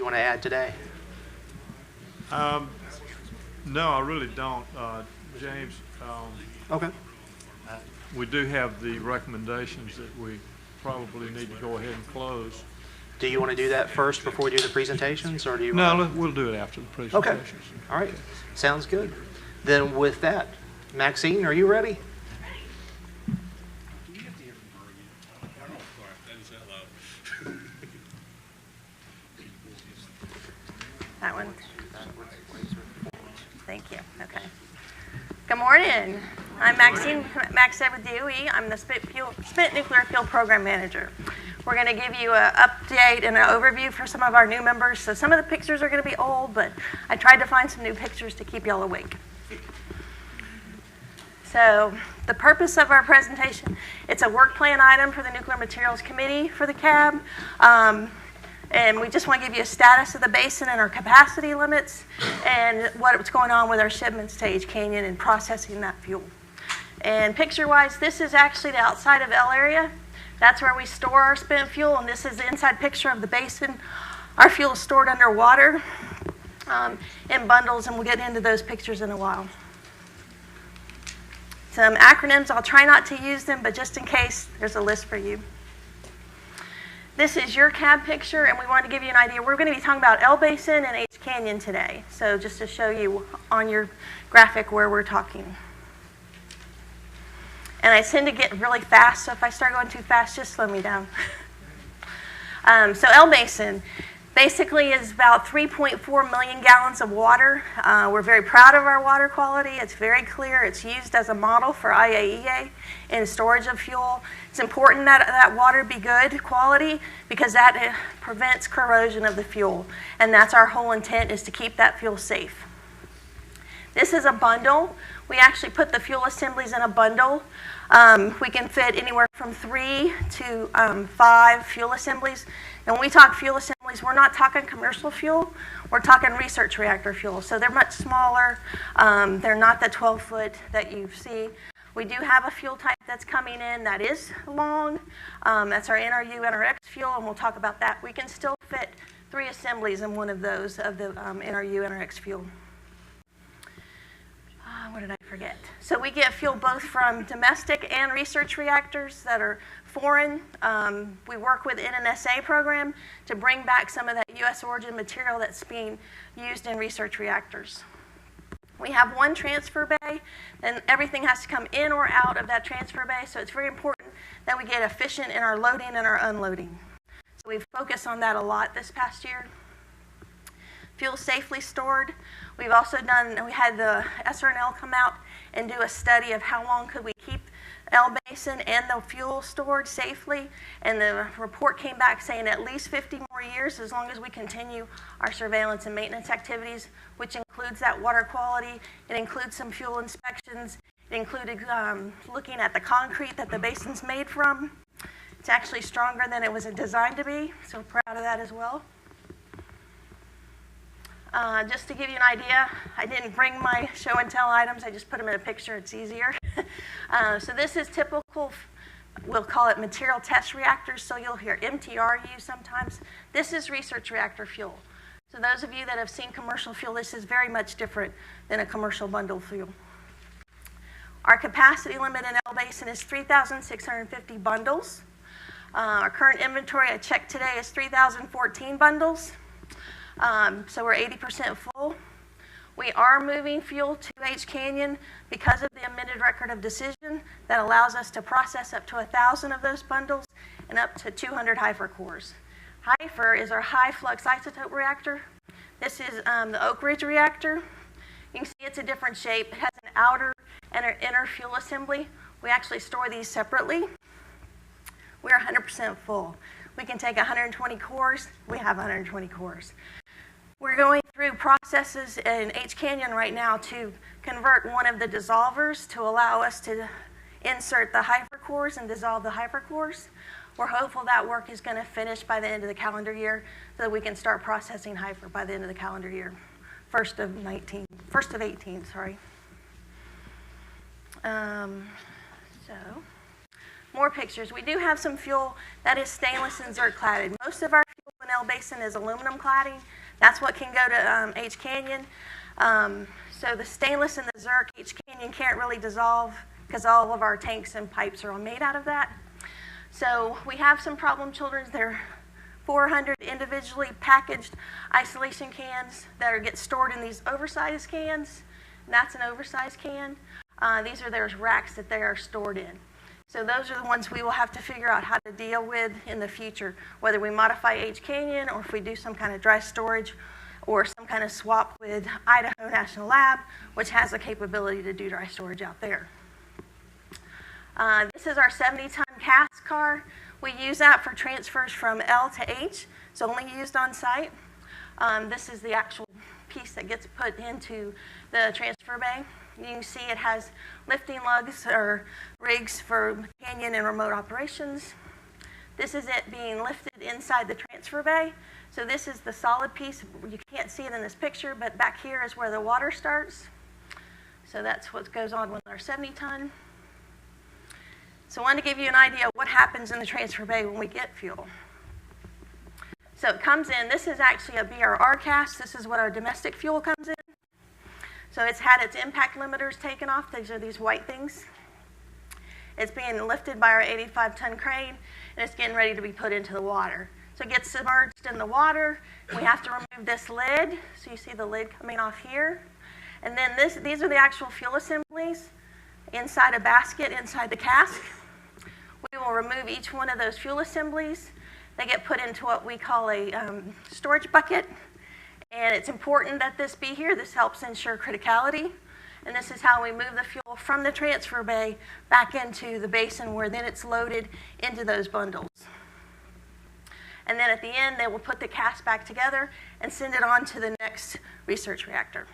you want to add today? No, I really don't, James. Okay. We do have the recommendations that we probably need to go ahead and close. Do you want to do that first before we do the presentations, or do you? No, we'll do it after the Okay. presentations. All right. Sounds good. Then with that, Maxine, are you ready? That one. Thank you. Okay. Good morning. I'm Maxine with DOE. I'm the Spent Nuclear Fuel Program Manager. We're going to give you an update and an overview for some of our new members. So some of the pictures are going to be old, but I tried to find some new pictures to keep y'all awake. So the purpose of our presentation, it's a work plan item for the Nuclear Materials Committee for the CAB. And we just want to give you a status of the basin and our capacity limits and what's going on with our shipments to H Canyon and processing that fuel. And picture-wise, this is actually the outside of L area. That's where we store our spent fuel, and this is the inside picture of the basin. Our fuel is stored underwater in bundles, and we'll get into those pictures in a while. Some acronyms, I'll try not to use them, but just in case, there's a list for you. This is your cab picture, and we wanted to give you an idea. We're going to be talking about L Basin and H Canyon today, so just to show you on your graphic where we're talking. And I tend to get really fast, so if I start going too fast, just slow me down. So L Basin basically is about 3.4 million gallons of water. We're very proud of our water quality. It's very clear. It's used as a model for IAEA in storage of fuel. It's important that that water be good quality because that prevents corrosion of the fuel. And that's our whole intent, is to keep that fuel safe. This is a bundle. We actually put the fuel assemblies in a bundle. We can fit anywhere from 3 to 5 fuel assemblies. And when we talk fuel assemblies, we're not talking commercial fuel. We're talking research reactor fuel. So they're much smaller. They're not the 12-foot that you see. We do have a fuel type that's coming in that is long. That's our NRU, NRX fuel, and we'll talk about that. We can still fit 3 assemblies in one of those of the NRU, NRX fuel. What did I forget? So we get fuel both from domestic and research reactors that are foreign. We work with NNSA program to bring back some of that U.S. origin material that's being used in research reactors. We have one transfer bay, and everything has to come in or out of that transfer bay, so it's very important that we get efficient in our loading and our unloading. So we've focused on that a lot this past year. Fuel safely stored. We've also we had the SRNL come out and do a study of how long could we keep L Basin and the fuel stored safely, and the report came back saying at least 50 more years as long as we continue our surveillance and maintenance activities, which includes that water quality. It includes some fuel inspections. It included looking at the concrete that the basin's made from. It's actually stronger than it was designed to be, so we're proud of that as well. Just to give you an idea, I didn't bring my show and tell items. I just put them in a picture. It's easier. So this is typical, we'll call it material test reactors. So you'll hear MTR used sometimes. This is research reactor fuel. So those of you that have seen commercial fuel, this is very much different than a commercial bundled fuel. Our capacity limit in L Basin is 3,650 bundles. Our current inventory, I checked today, is 3,014 bundles. So we're 80% full. We are moving fuel to H Canyon because of the amended record of decision that allows us to process up to 1,000 of those bundles and up to 200 HYFER cores. HYFER is our high flux isotope reactor. This is the Oak Ridge reactor. You can see it's a different shape. It has an outer and an inner fuel assembly. We actually store these separately. We're 100% full. We can take 120 cores. We have 120 cores. We're going through processes in H Canyon right now to convert one of the dissolvers to allow us to insert the HYFER cores and dissolve the HYFER cores. We're hopeful that work is going to finish by the end of the calendar year so that we can start processing HYFER by the end of the calendar year. First of 18, sorry. So, more pictures. We do have some fuel that is stainless and zirc cladded. Most of our fuel in Cottonelle Basin is aluminum cladding. That's what can go to H Canyon. So the stainless and the Zerk, H Canyon can't really dissolve because all of our tanks and pipes are all made out of that. So we have some problem children. They're 400 individually packaged isolation cans that get stored in these oversized cans. And that's an oversized can. These are their racks that they are stored in. So those are the ones we will have to figure out how to deal with in the future, whether we modify H Canyon or if we do some kind of dry storage or some kind of swap with Idaho National Lab, which has the capability to do dry storage out there. This is our 70-ton cast car. We use that for transfers from L to H. It's only used on site. This is the actual piece that gets put into the transfer bay. You can see it has lifting lugs or rigs for canyon and remote operations. This is it being lifted inside the transfer bay. So this is the solid piece. You can't see it in this picture, but back here is where the water starts. So that's what goes on with our 70-ton. So I wanted to give you an idea of what happens in the transfer bay when we get fuel. So it comes in. This is actually a BRR cast. This is what our domestic fuel comes in. So it's had its impact limiters taken off. These are these white things. It's being lifted by our 85-ton crane, and it's getting ready to be put into the water. So it gets submerged in the water. We have to remove this lid. So you see the lid coming off here. And then these are the actual fuel assemblies inside a basket inside the cask. We will remove each one of those fuel assemblies. They get put into what we call a storage bucket. And it's important that this be here. This helps ensure criticality. And this is how we move the fuel from the transfer bay back into the basin where then it's loaded into those bundles. And then at the end, they will put the cask back together and send it on to the next research reactor.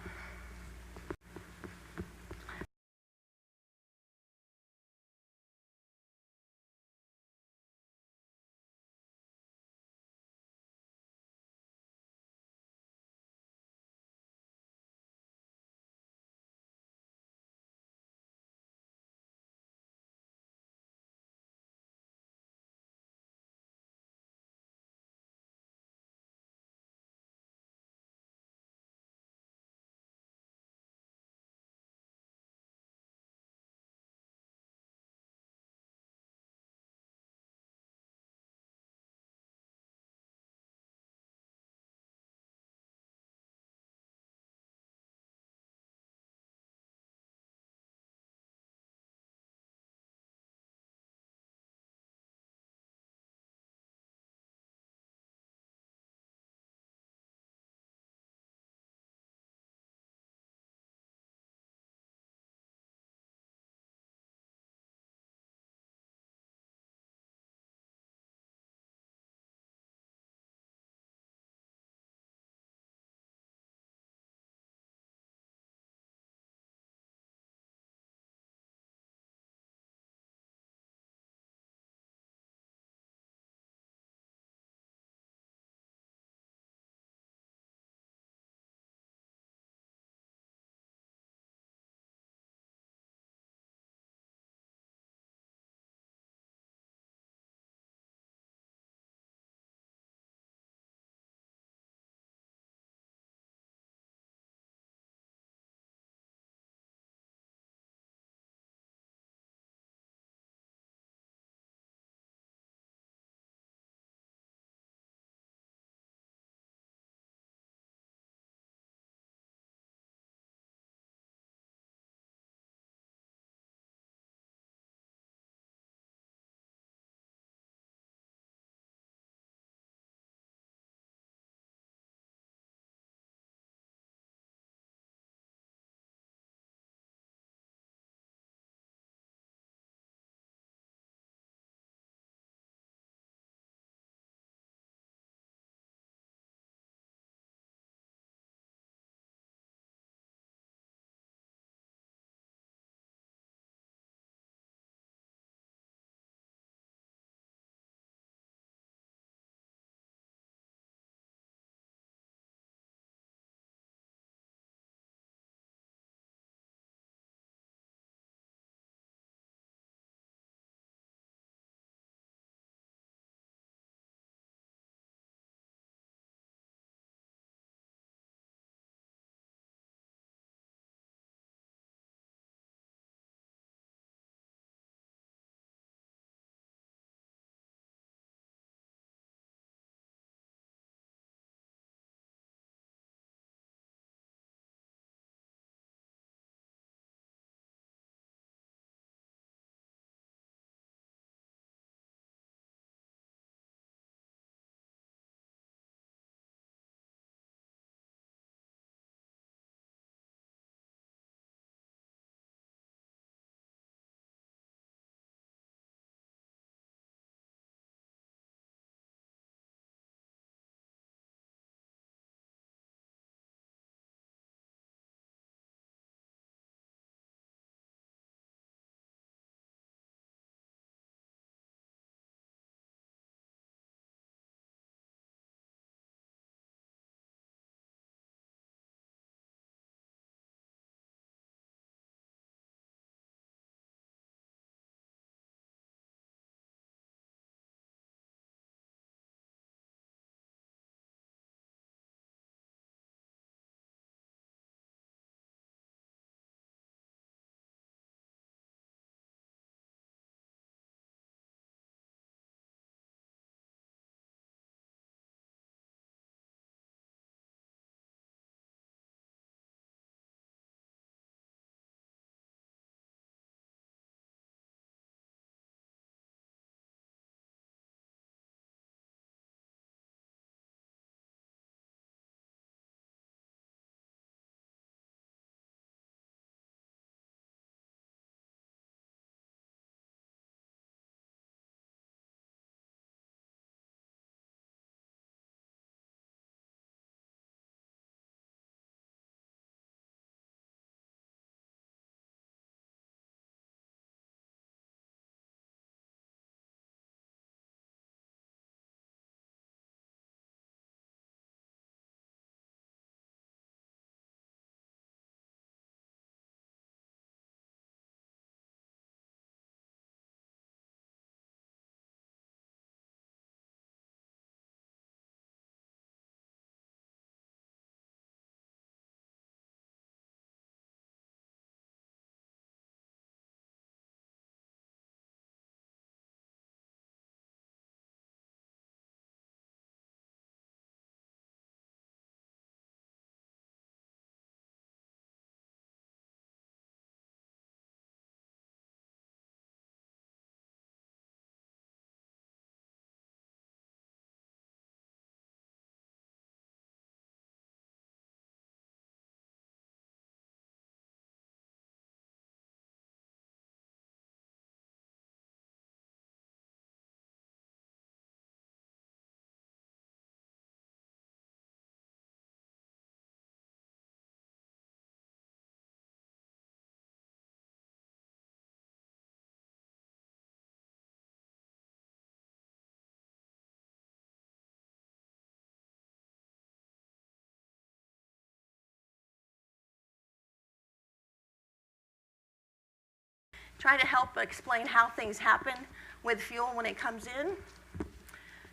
try to help explain how things happen with fuel when it comes in.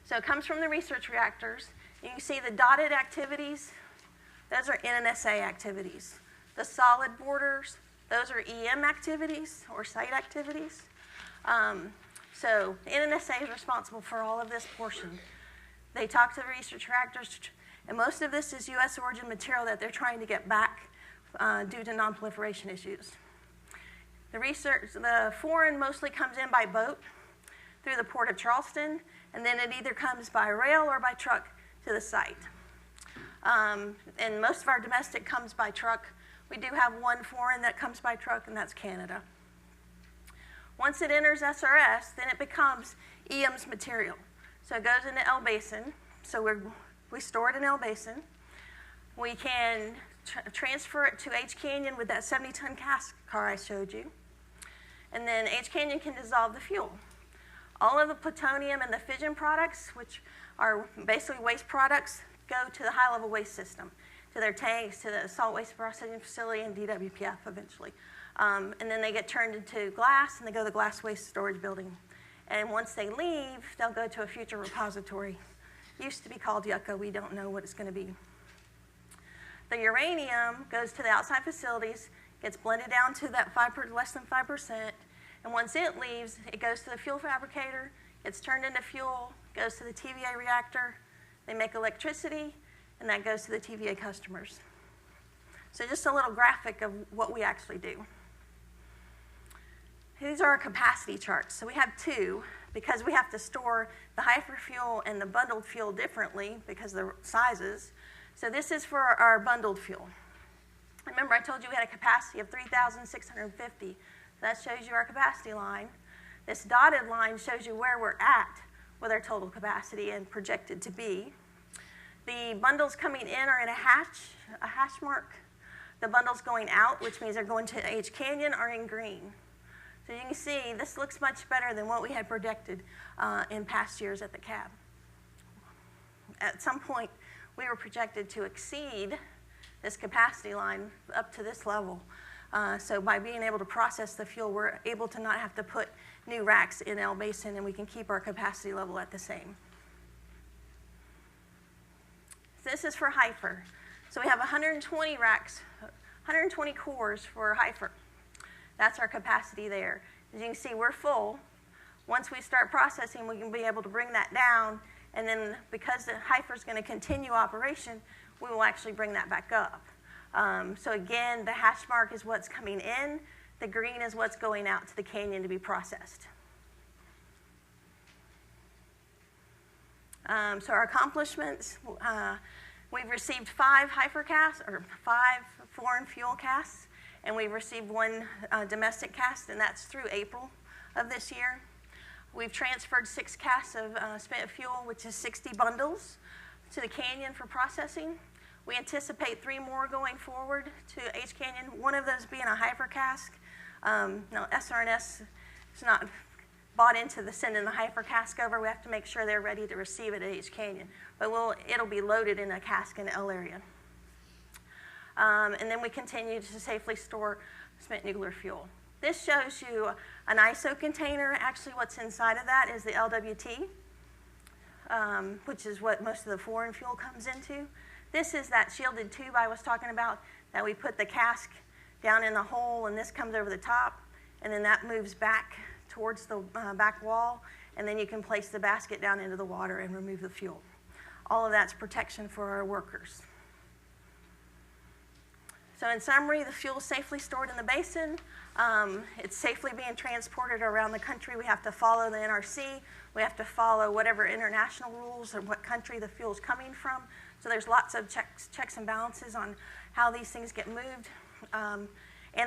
So it comes from the research reactors. You can see the dotted activities, those are NNSA activities. The solid borders, those are EM activities or site activities. So NNSA is responsible for all of this portion. They talk to the research reactors, and most of this is U.S. origin material that they're trying to get back due to non-proliferation issues. The foreign mostly comes in by boat through the port of Charleston, and then it either comes by rail or by truck to the site. And most of our domestic comes by truck. We do have one foreign that comes by truck, and that's Canada. Once it enters SRS, then it becomes EM's material. So it goes into L Basin. So we store it in L Basin. We can transfer it to H Canyon with that 70-ton cask car I showed you. And then H Canyon can dissolve the fuel. All of the plutonium and the fission products, which are basically waste products, go to the high-level waste system, to their tanks, to the salt waste processing facility, and DWPF eventually. And then they get turned into glass, and they go to the glass waste storage building. And once they leave, they'll go to a future repository. Used to be called Yucca. We don't know what it's going to be. The uranium goes to the outside facilities, gets blended down to that less than 5%, and once it leaves, it goes to the fuel fabricator, gets turned into fuel, goes to the TVA reactor, they make electricity, and that goes to the TVA customers. So just a little graphic of what we actually do. These are our capacity charts. So we have two, because we have to store the HYFER fuel and the bundled fuel differently because of the sizes. So this is for our bundled fuel. Remember, I told you we had a capacity of 3,650. So that shows you our capacity line. This dotted line shows you where we're at with our total capacity and projected to be. The bundles coming in are in a hash mark. The bundles going out, which means they're going to H Canyon, are in green. So you can see this looks much better than what we had projected in past years at the cab. At some point, we were projected to exceed this capacity line up to this level. So by being able to process the fuel, we're able to not have to put new racks in L Basin, and we can keep our capacity level at the same. So this is for HYFER. So we have 120 racks, 120 cores for HYFER. That's our capacity there. As you can see, we're full. Once we start processing, we can be able to bring that down, and then because the HYFER is going to continue operation, we will actually bring that back up. So again, the hash mark is what's coming in. The green is what's going out to the canyon to be processed. So our accomplishments, we've received 5 HYFER casks, or 5 foreign fuel casks, and we've received 1 domestic cask, and that's through April of this year. We've transferred 6 casks of spent fuel, which is 60 bundles, to the canyon for processing. We anticipate 3 more going forward to H Canyon, one of those being a HYFER cask. Now, SRS is not bought into the sending the HYFER cask over. We have to make sure they're ready to receive it at H Canyon. But it'll be loaded in a cask in the L area. And then we continue to safely store spent nuclear fuel. This shows you an ISO container. Actually, what's inside of that is the LWT, which is what most of the foreign fuel comes into. This is that shielded tube I was talking about that we put the cask down in the hole, and this comes over the top, and then that moves back towards the back wall, and then you can place the basket down into the water and remove the fuel. All of that's protection for our workers. So in summary, the fuel is safely stored in the basin. It's safely being transported around the country. We have to follow the NRC. We have to follow whatever international rules or what country the fuel is coming from. So there's lots of checks and balances on how these things get moved. And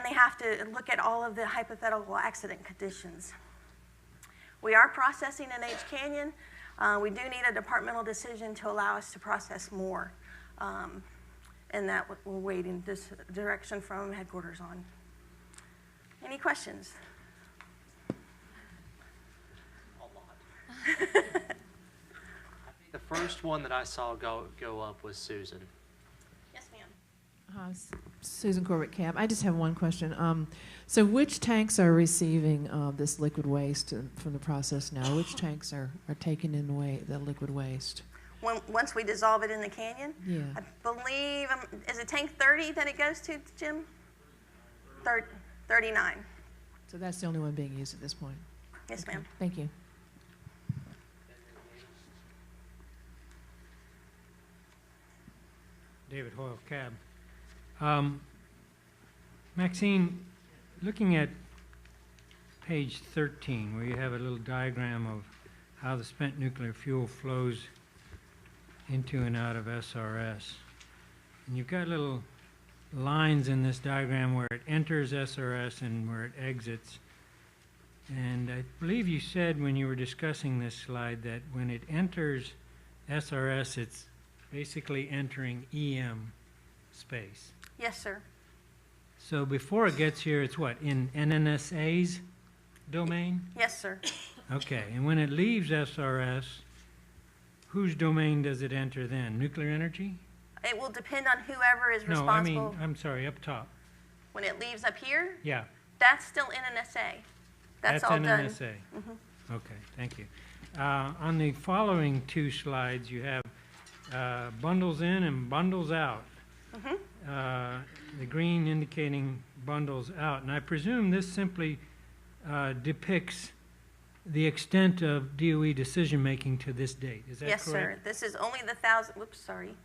they have to look at all of the hypothetical accident conditions. We are processing in H Canyon. We do need a departmental decision to allow us to process more. And that we're waiting this direction from headquarters on. Any questions? The first one that I saw go up was Susan. Yes, ma'am. Susan Corbett, Cab. I just have one question. So which tanks are receiving this liquid waste from the process now? Which tanks are taking in the liquid waste? Once we dissolve it in the canyon? Yeah. I believe, is it tank 30 that it goes to, Jim? 39. So that's the only one being used at this point? Yes, Okay. ma'am. Thank you. David Hoyle, Cab. Maxine, looking at page 13, where you have a little diagram of how the spent nuclear fuel flows into and out of SRS, and you've got little lines in this diagram where it enters SRS and where it exits. And I believe you said when you were discussing this slide that when it enters SRS, it's basically entering EM space. Yes, sir. So before it gets here, it's what, in NNSA's domain? Yes, sir. Okay, and when it leaves SRS, whose domain does it enter then? Nuclear energy? It will depend on whoever is No, I responsible. mean, I'm sorry, up top. When it leaves up here, Yeah, that's still NNSA. That's all done. NNSA. Mhm. Okay, thank you. On the following two slides, you have bundles in and bundles out. Mhm. The green indicating bundles out. And I presume this simply depicts the extent of DOE decision-making to this date. Is that Yes, correct? sir. This is only the 1,000, whoops, sorry.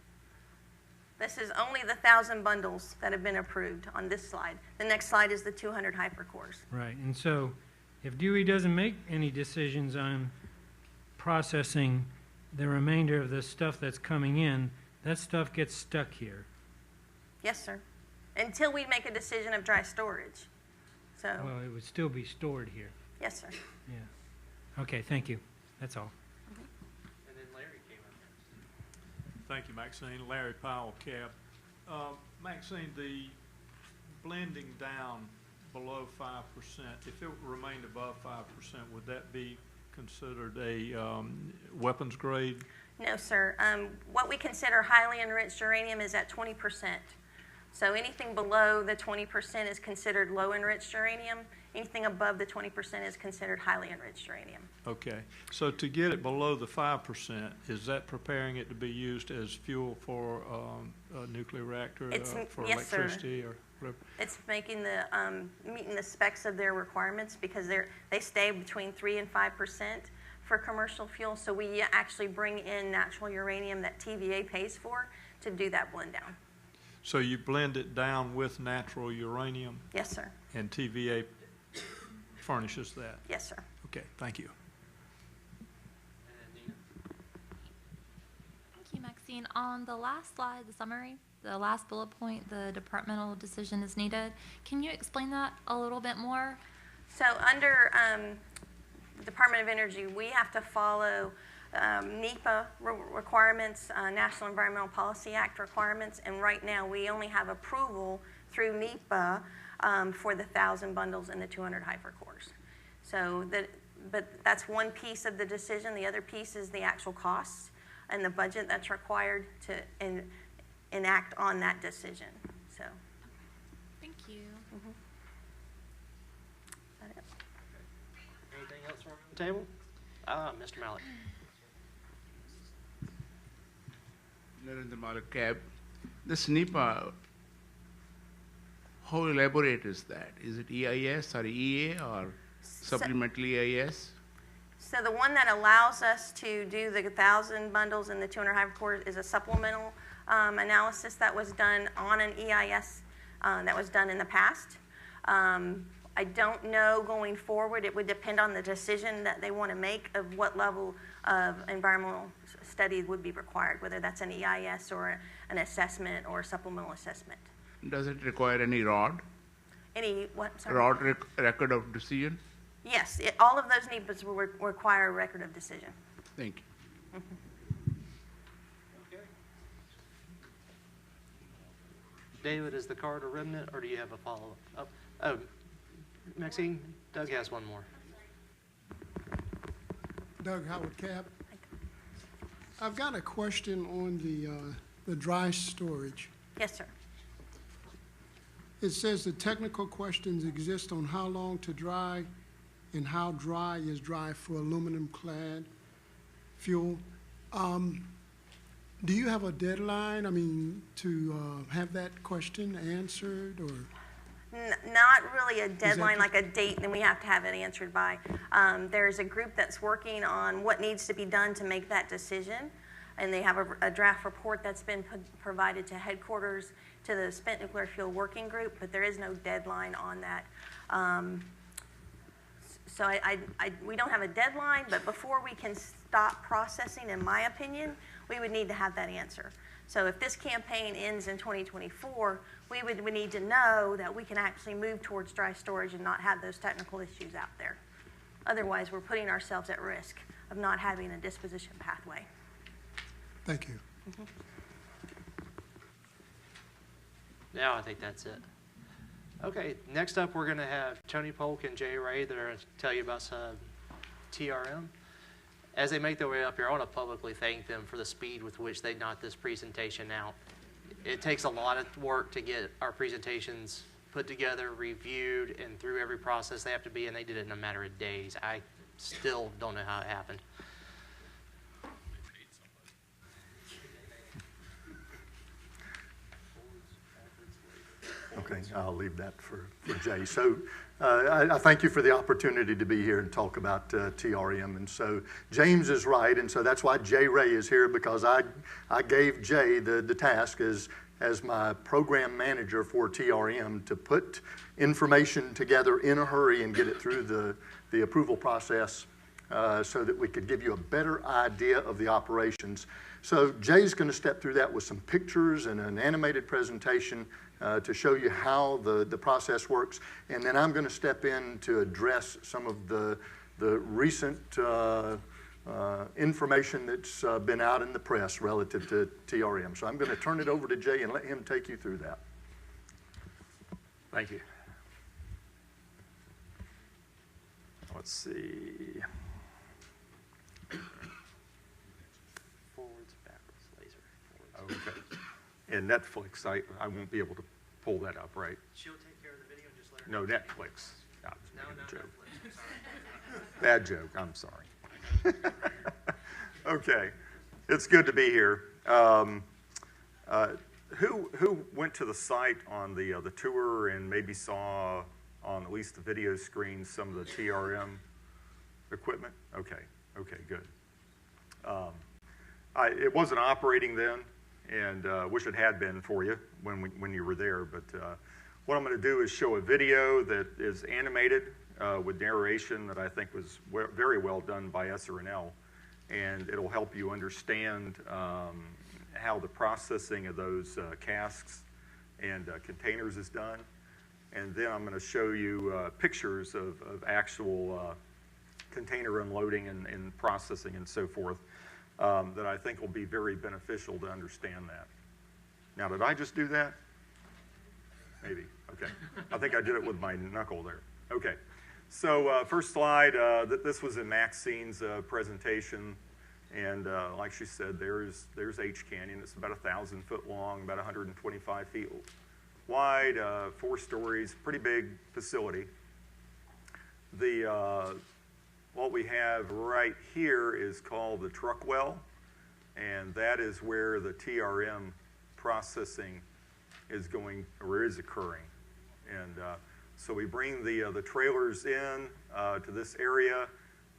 This is only the 1,000 bundles that have been approved on this slide. The next slide is the 200 hypercores. Right, and so if DOE doesn't make any decisions on processing the remainder of the stuff that's coming in, that stuff gets stuck here. Yes, sir. Until we make a decision of dry storage. So, Well, it would still be stored here. yes, sir. Yeah. Okay, thank you. That's all. And then Larry came up next. Thank you, Maxine. Larry Powell, Cab. Maxine, the blending down below 5%, if it remained above 5%, would that be considered a weapons grade? No, sir. What we consider highly enriched uranium is at 20%. So anything below the 20% is considered low enriched uranium. Anything above the 20% is considered highly enriched uranium. Okay. So to get it below the 5%, is that preparing it to be used as fuel for a nuclear reactor, for Yes, sir. electricity or whatever? It's making meeting the specs of their requirements because they stay between 3 and 5% for commercial fuel. So we actually bring in natural uranium that TVA pays for to do that blend down. So you blend it down with natural uranium? Yes, sir. And TVA furnishes that? Yes, sir. Okay, thank you. And then Nina. Thank you, Maxine. On the last slide, the summary, the last bullet point, the departmental decision is needed. Can you explain that a little bit more? So under Department of Energy, we have to follow NEPA requirements, National Environmental Policy Act requirements, and right now we only have approval through NEPA for the 1,000 bundles and the 200 hypercores. So but that's one piece of the decision. The other piece is the actual costs and the budget that's required to enact on that decision. So. Thank you. Mm-hmm. Is that it? Anything else from the table? Mr. Malik. Narendra Malik, Cab. This NEPA, how elaborate is that? Is it EIS or EA or supplemental EIS? So the one that allows us to do the 1,000 bundles and the 200 hypercores is a supplemental analysis that was done on an EIS that was done in the past. I don't know going forward. It would depend on the decision that they want to make of what level of environmental study would be required, whether that's an EIS or an assessment or a supplemental assessment. Does it require any ROD? Any what? Sorry? ROD record of decision? Yes, all of those NEPAs will require a record of decision. Thank you. Okay. David, is the card a remnant, or do you have a follow-up? Oh, Maxine, Doug has one more. Doug Howard, Cab. I've got a question on the dry storage. Yes, sir. it says the technical questions exist on how long to dry and how dry is dry for aluminum clad fuel. Do you have a deadline, to have that question answered, or? Not really a deadline, just- like a date, and we have to have it answered by. There's a group that's working on what needs to be done to make that decision, and they have a draft report that's been provided to headquarters, to the Spent Nuclear Fuel Working Group, but there is no deadline on that. So we don't have a deadline, but before we can stop processing, in my opinion, we would need to have that answer. So if this campaign ends in 2024, we need to know that we can actually move towards dry storage and not have those technical issues out there. Otherwise, we're putting ourselves at risk of not having a disposition pathway. Thank you. Now I think that's it. Okay, next up we're going to have Tony Polk and Jay Ray that are going to tell you about some TRM. As they make their way up here, I want to publicly thank them for the speed with which they knocked this presentation out. It takes a lot of work to get our presentations put together, reviewed, and through every process they have to be, and they did it in a matter of days. I still don't know how it happened. Okay, I'll leave that for Jay. So I thank you for the opportunity to be here and talk about TRM. And so James is right, and so that's why Jay Ray is here, because I gave Jay the task as my program manager for TRM to put information together in a hurry and get it through the approval process so that we could give you a better idea of the operations. So Jay's going to step through that with some pictures and an animated presentation to show you how the process works. And then I'm going to step in to address some of the recent information that's been out in the press relative to TRM. So I'm going to turn it over to Jay and let him take you through that. Thank you. Let's see. Forwards, backwards, laser, forwards. Okay. And Netflix, I won't be able to pull that up, right? She'll take care of the video and just let her No, know. Netflix. I was making a joke. Netflix. Sorry. Bad joke, I'm sorry. Okay, it's good to be here. Who went to the site on the tour and maybe saw on at least the video screen some of the TRM equipment? Okay, good. It wasn't operating then, and wish it had been for you when you were there. But what I'm going to do is show a video that is animated with narration that I think was very well done by SRNL, and it'll help you understand how the processing of those casks and containers is done. And then I'm going to show you pictures of actual container unloading and processing and so forth that I think will be very beneficial to understand that. Now, did I just do that? Maybe. Okay. I think I did it with my knuckle there. Okay. So first slide, this was in Maxine's presentation. And like she said, there's H Canyon. It's about 1,000 foot long, about 125 feet wide, 4 stories, pretty big facility. What we have right here is called the truck well, and that is where the TRM processing is going or is occurring. And so we bring the trailers in to this area,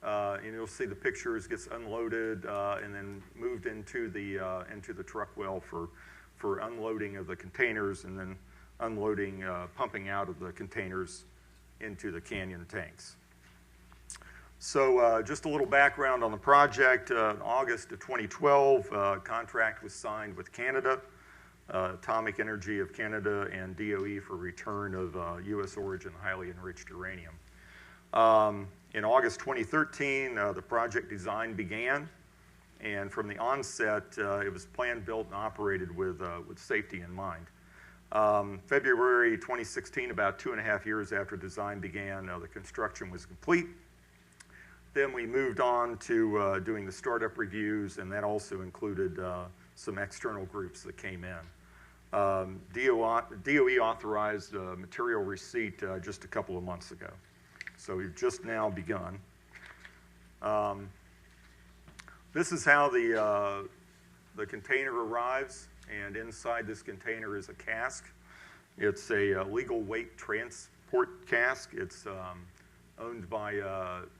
and you'll see the pictures, gets unloaded and then moved into the truck well for unloading of the containers, and then unloading, pumping out of the containers into the canyon tanks. So just a little background on the project. In August of 2012, a contract was signed with Canada, Atomic Energy of Canada, and DOE for return of U.S. origin highly enriched uranium. In August 2013, the project design began, and from the onset, it was planned, built, and operated with safety in mind. February 2016, about 2.5 years after design began, the construction was complete. Then we moved on to doing the startup reviews, and that also included some external groups that came in. DOE authorized material receipt just a couple of months ago. So we've just now begun. This is how the container arrives, and inside this container is a cask. It's a legal weight transport cask. It's owned by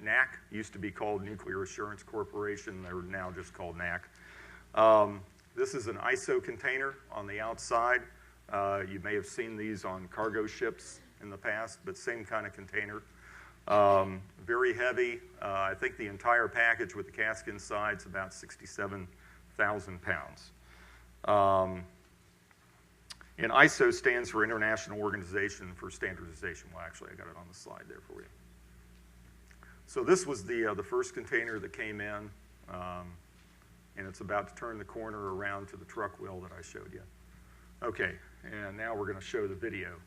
NAC, used to be called Nuclear Assurance Corporation. They're now just called NAC. This is an ISO container on the outside. You may have seen these on cargo ships in the past, but same kind of container. Very heavy. I think the entire package with the cask inside is about 67,000 pounds. And ISO stands for International Organization for Standardization. Well, actually, I got it on the slide there for you. So this was the first container that came in, and it's about to turn the corner around to the truck wheel that I showed you. Okay, and now we're going to show the video.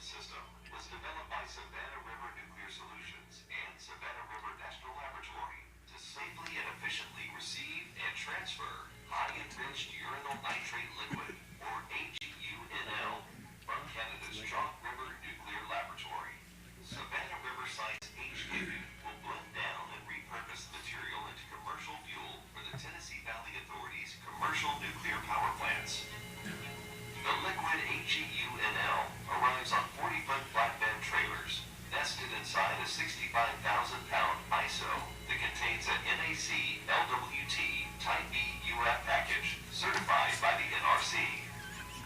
System was developed by Savannah River Nuclear Solutions and Savannah River National Laboratory to safely and efficiently receive and transfer high-enriched uranyl nitrate liquid, or HUNL, from Canada's Chalk River Nuclear Laboratory. Savannah River Site's HU will blend down and repurpose the material into commercial fuel for the Tennessee Valley Authority's commercial nuclear power plants. The liquid HEUNL arrives on 40-foot flatbed trailers, nested inside a 65,000-pound ISO that contains a NAC LWT Type B UF package certified by the NRC.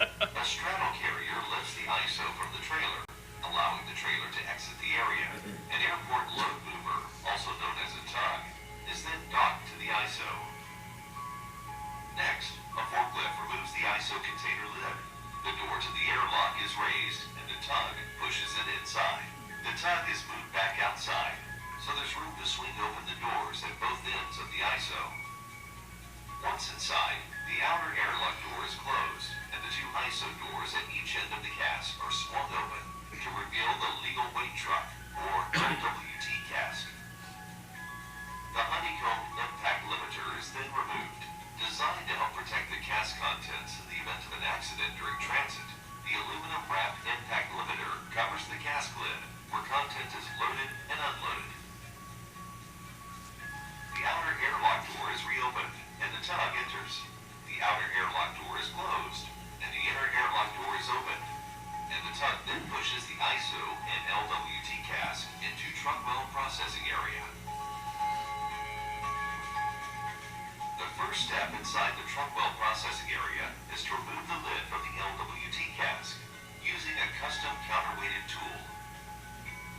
A straddle carrier lifts the ISO from the trailer, allowing the trailer to exit the area. An airport load mover, also known as a tug, is then docked to the ISO. Next, a forklift removes the ISO container lid. The door to the airlock is raised, and the tug pushes it inside. The tug is moved back outside, so there's room to swing open the doors at both ends of the ISO. Once inside, the outer airlock door is closed, and the two ISO doors at each end of the cask are swung open to reveal the legal weight truck, or LWT cask. The honeycomb impact limiter is then removed. Designed to help protect the cask contents in the event of an accident during transit, the aluminum-wrapped impact limiter covers the cask lid, where content is loaded and unloaded. The outer airlock door is reopened, and the tug enters. The outer airlock door is closed, and the inner airlock door is opened, and the tug then pushes the ISO and LWT cask into truck well processing area. The first step inside the truck well processing area is to remove the lid from the LWT cask using a custom counterweighted tool.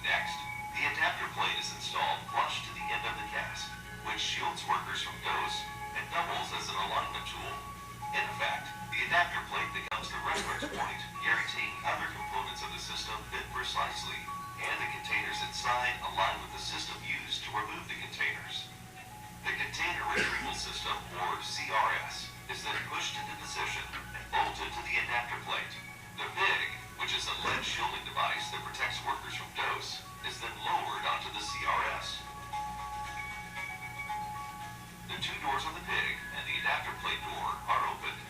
Next, the adapter plate is installed flush to the end of the cask, which shields workers from dose and doubles as an alignment tool. In effect, the adapter plate becomes the reference point, guaranteeing other components of the system fit precisely, and the containers inside align with the system used to remove the containers. The container retrieval system, or CRS, is then pushed into position and bolted to the adapter plate. The PIG, which is a lead shielding device that protects workers from dose, is then lowered onto the CRS. The two doors on the PIG and the adapter plate door are opened.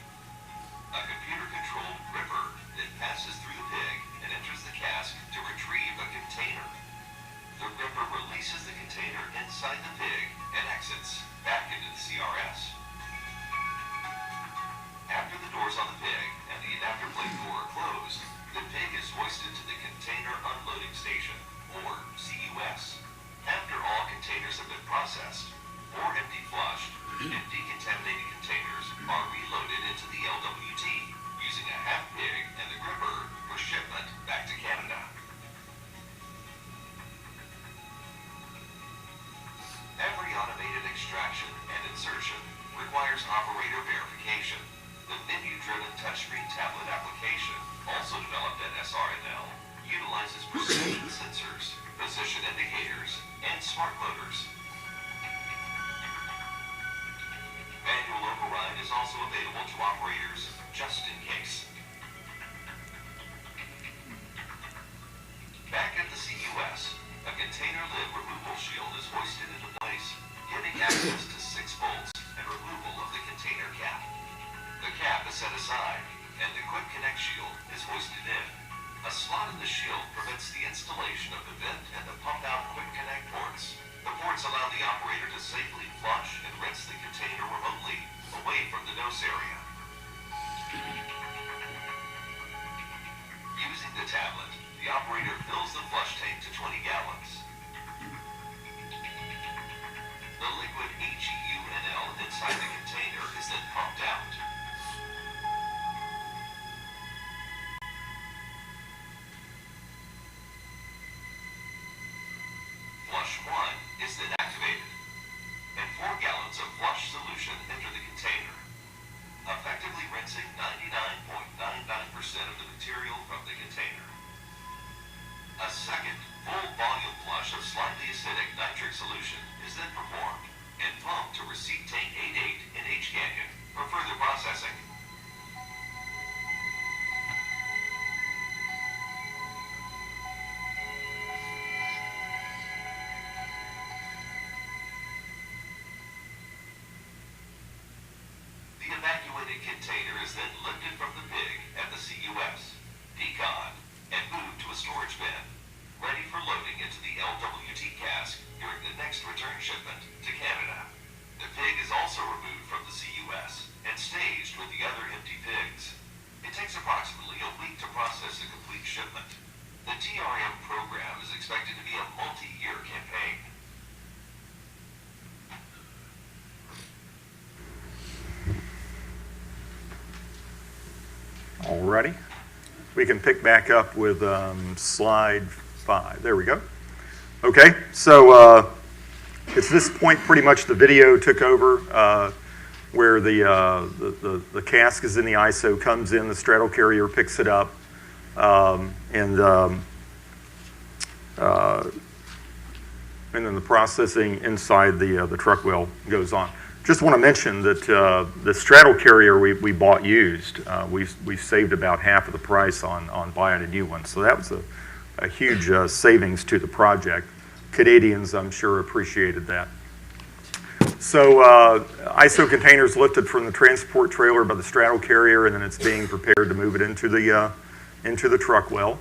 A computer-controlled gripper then passes through the PIG and enters the cask to retrieve a container. The gripper releases the container inside the PIG and exits back into the CRS. After the doors on the PIG and the adapter plate door are closed, the PIG is hoisted to the Container Unloading Station, or CUS. After all containers have been processed, or empty flushed, and decontaminated containers are reloaded into the LWT using a half PIG and the gripper for shipment back to Canada. Every automated extraction and insertion requires operator verification. The menu-driven touchscreen tablet application, also developed at SRNL, utilizes precision sensors, position indicators, and smart motors. Manual override is also available to operators, just in case. Back at the CUS, a container lid removal shield is hoisted into place, giving access to 6 bolts and removal of the container. set aside, and the Quick Connect shield is hoisted in. A slot in the shield prevents the installation of the vent and the pump-out Quick Connect ports. The ports allow the operator to safely flush and rinse the container remotely, away from the nose area. Using the tablet, the operator fills the flush tank to 20 gallons. The liquid HEUNL inside the container is then pumped out. Flush 1 is then activated, and 4 gallons of flush solution enter the container, effectively rinsing 99.99% of the material from the container. A second, full volume flush of slightly acidic nitric solution is then performed and pumped to receipt tank 88 in H Canyon for further processing. The evacuated container is then lifted from the pig at the CUS, decon, and moved to a storage bin, ready for loading into the LWT cask during the next return shipment to Canada. The pig is also removed from the CUS and staged with the other empty pigs. It takes approximately a week to process a complete shipment. The TRM program is expected to be a multi-year campaign. Alrighty. We can pick back up with slide 5. There we go. Okay, so it's this point pretty much the video took over where the cask is in the ISO, comes in, the straddle carrier picks it up, and then the processing inside the truck wheel goes on. Just want to mention that the straddle carrier we bought used, we saved about half of the price on buying a new one. So that was a huge savings to the project. Canadians, I'm sure, appreciated that. So ISO containers lifted from the transport trailer by the straddle carrier, and then it's being prepared to move it into the truck well.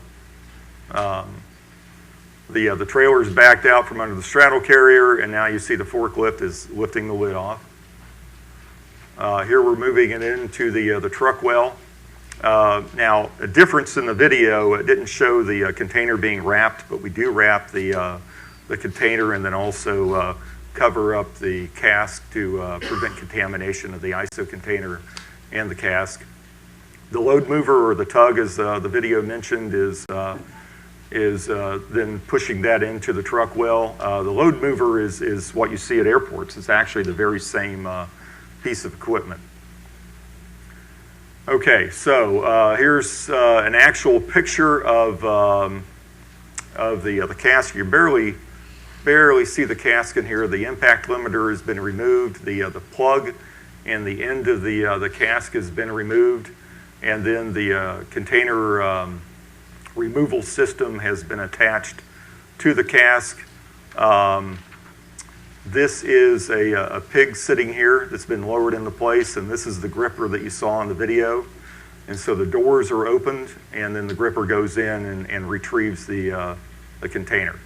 The trailer is backed out from under the straddle carrier, and now you see the forklift is lifting the lid off. Here we're moving it into the truck well. Now, a difference in the video, it didn't show the container being wrapped, but we do wrap the container and then also cover up the cask to prevent contamination of the ISO container and the cask. The load mover, or the tug, as the video mentioned, is then pushing that into the truck well. The load mover is what you see at airports. It's actually the very same piece of equipment. Okay, so here's an actual picture of the cask. You barely see the cask in here. The impact limiter has been removed. The plug and the end of the cask has been removed, and then the container removal system has been attached to the cask. This is a pig sitting here that's been lowered into place, and this is the gripper that you saw in the video. And so the doors are opened, and then the gripper goes in and retrieves the container.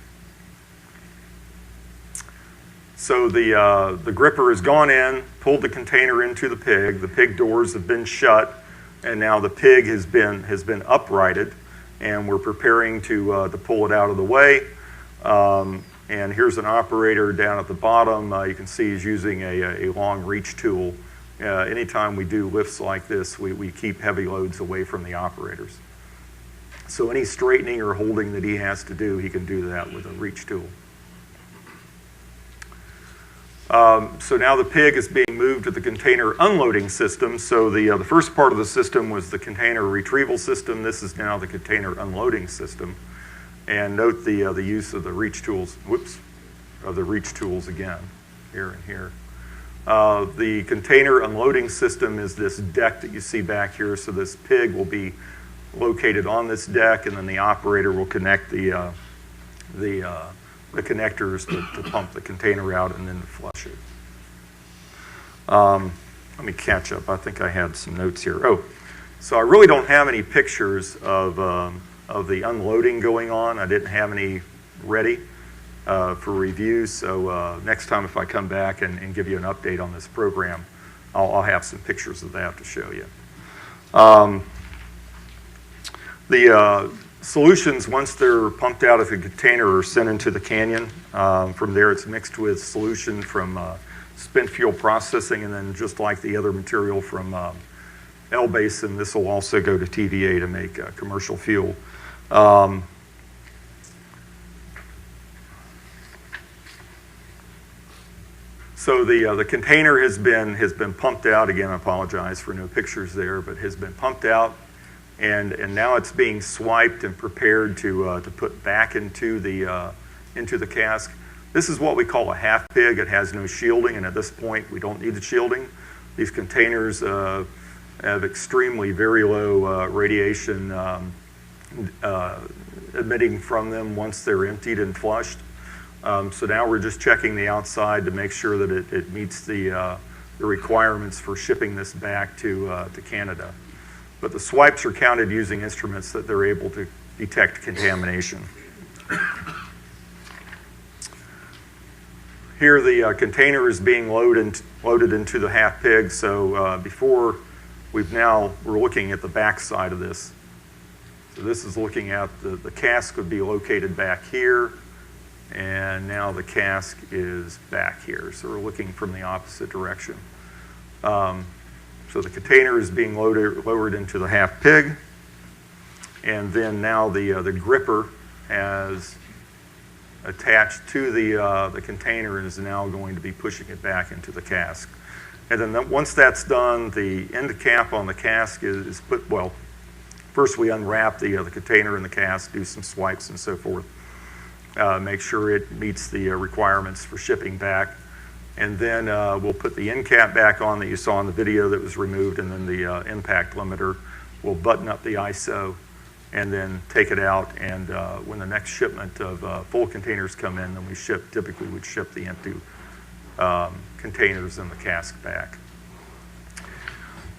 So the gripper has gone in, pulled the container into the pig. The pig doors have been shut, and now the pig has been uprighted, and we're preparing to pull it out of the way. And here's an operator down at the bottom. You can see he's using a long reach tool. Anytime we do lifts like this, we keep heavy loads away from the operators. So any straightening or holding that he has to do, he can do that with a reach tool. So now the pig is being moved to the container unloading system. So the first part of the system was the container retrieval system. This is now the container unloading system. And note the use of the reach tools, of the reach tools again, here and here. The container unloading system is this deck that you see back here. So this pig will be located on this deck, and then the operator will connect the connectors to pump the container out and then to flush it. let me catch up. I think I had some notes here. Oh, so I really don't have any pictures of the unloading going on. I didn't have any ready for review. So next time if I come back and give you an update on this program, I'll have some pictures of that to show you. The solutions, once they're pumped out of the container, are sent into the canyon. From there, it's mixed with solution from spent fuel processing, and then just like the other material from L Basin, this will also go to TVA to make commercial fuel. So the container has been pumped out. Again, I apologize for no pictures there, but has been pumped out, and now it's being swiped and prepared to put back into the cask. This is what we call a half pig. It has no shielding, and at this point, we don't need the shielding. These containers have extremely very low radiation emitting from them once they're emptied and flushed. So now we're just checking the outside to make sure that it meets the requirements for shipping this back to Canada. But the swipes are counted using instruments that they're able to detect contamination. Here the container is being loaded into the half pig. So before we're looking at the back side of this. So this is looking at the cask would be located back here, and now the cask is back here. So we're looking from the opposite direction. So the container is being lowered into the half pig, and then now the gripper has attached to the container and is now going to be pushing it back into the cask. And then once that's done, the end cap on the cask is put, well, first we unwrap the container and the cask, do some swipes and so forth, make sure it meets the requirements for shipping back. And then we'll put the end cap back on that you saw in the video that was removed, and then the impact limiter. We'll button up the ISO and then take it out. And when the next shipment of full containers come in, then typically we'd ship the empty containers and the cask back.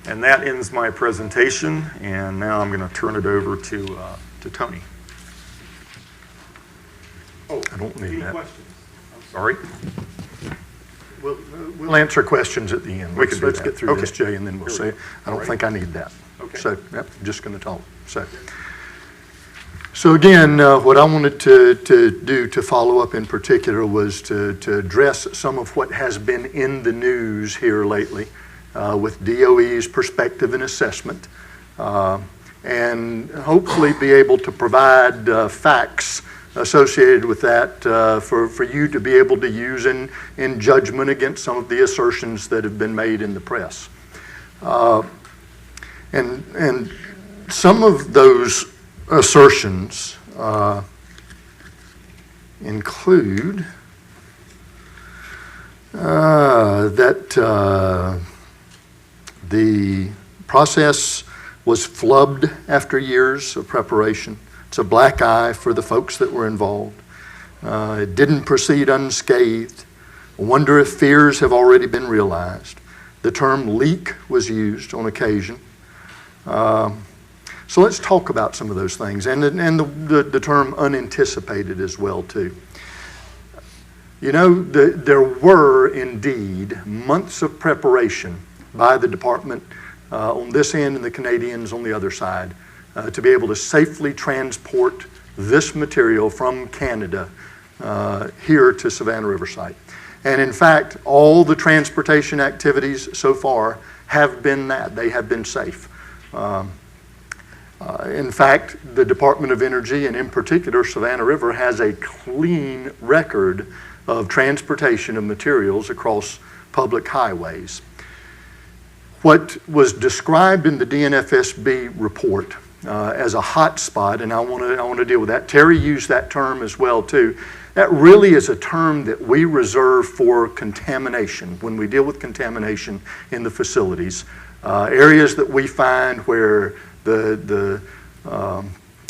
And that ends my presentation, and now I'm going to turn it over to Tony. Oh, I don't need that. Questions? I'm sorry. We'll answer questions at the end. Let's get through this, Jay, and then we'll say, I don't think I need that. Okay. So, yep, I'm just going to talk. So again, what I wanted to do to follow up in particular was to address some of what has been in the news here lately with DOE's perspective and assessment, and hopefully be able to provide facts associated with that for you to be able to use in judgment against some of the assertions that have been made in the press. And some of those assertions include that the process was flubbed after years of preparation. It's a black eye for the folks that were involved. It didn't proceed unscathed. I wonder if fears have already been realized. The term leak was used on occasion. So let's talk about some of those things, and the term unanticipated as well too. You know, there were indeed months of preparation by the department on this end and the Canadians on the other side to be able to safely transport this material from Canada here to Savannah River site. And in fact, all the transportation activities so far have been that. They have been safe. In fact, the Department of Energy, and in particular Savannah River, has a clean record of transportation of materials across public highways. What was described in the DNFSB report as a hot spot, and I want to deal with that. Terry used that term as well too. That really is a term that we reserve for contamination when we deal with contamination in the facilities. Areas that we find where the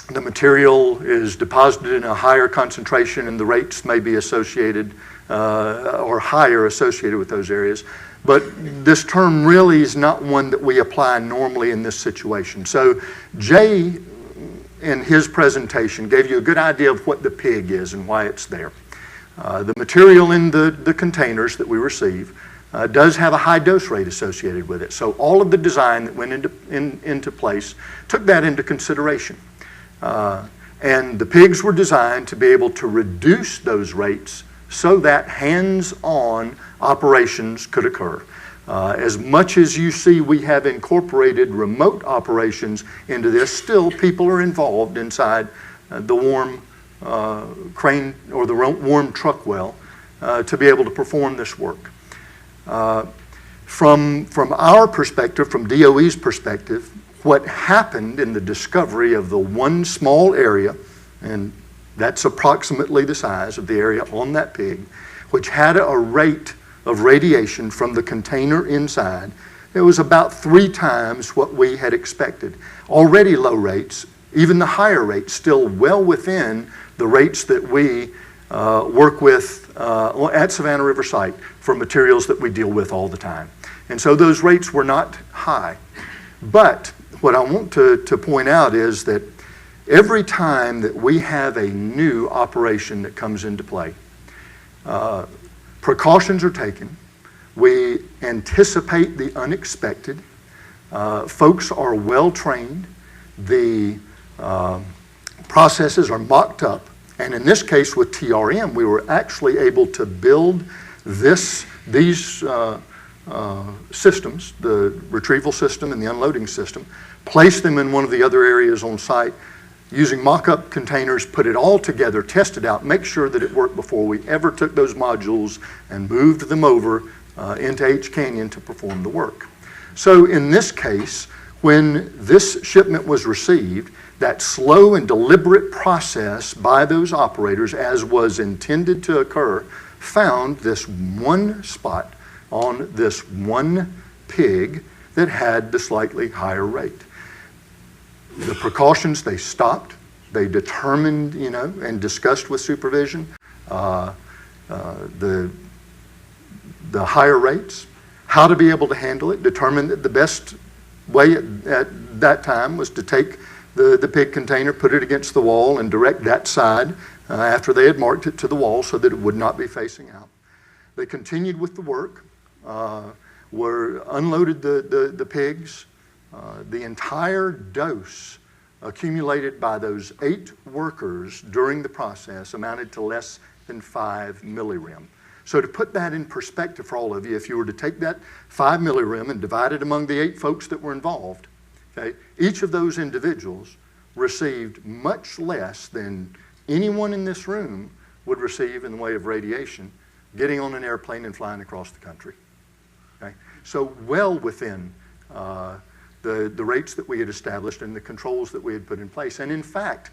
material is deposited in a higher concentration and the rates may be associated or higher associated with those areas. But this term really is not one that we apply normally in this situation. So Jay, in his presentation, gave you a good idea of what the pig is and why it's there. The material in the containers that we receive does have a high dose rate associated with it. So all of the design that went into place took that into consideration. And the pigs were designed to be able to reduce those rates so that hands-on operations could occur. As much as you see we have incorporated remote operations into this, still people are involved inside the warm crane or the warm truck well to be able to perform this work. From our perspective, from DOE's perspective, what happened in the discovery of the one small area, and that's approximately the size of the area on that pig, which had a rate of radiation from the container inside, it was about 3 times what we had expected. Already low rates, even the higher rates, still well within the rates that we work with at Savannah River Site for materials that we deal with all the time. And so those rates were not high. But what I want to point out is that every time that we have a new operation that comes into play, precautions are taken. We anticipate the unexpected. Folks are well trained. The processes are mocked up. And in this case with TRM, we were actually able to build these systems, the retrieval system and the unloading system, place them in one of the other areas on site, using mock-up containers, put it all together, test it out, make sure that it worked before we ever took those modules and moved them over into H Canyon to perform the work. So in this case, when this shipment was received, that slow and deliberate process by those operators, as was intended to occur, found this one spot on this one pig that had the slightly higher rate. The precautions, they stopped, they determined, and discussed with supervision the higher rates, how to be able to handle it, determined that the best way at that time was to take the pig container, put it against the wall, and direct that side after they had marked it to the wall so that it would not be facing out. They continued with the work, unloaded the pigs. The entire dose accumulated by those 8 workers during the process amounted to less than 5 millirem. So to put that in perspective for all of you, if you were to take that 5 millirem and divide it among the 8 folks that were involved, okay, each of those individuals received much less than anyone in this room would receive in the way of radiation getting on an airplane and flying across the country. Okay? So well within the rates that we had established and the controls that we had put in place. And in fact,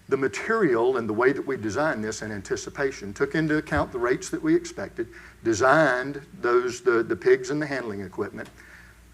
the material and the way that we designed this in anticipation took into account the rates that we expected, designed the pigs and the handling equipment.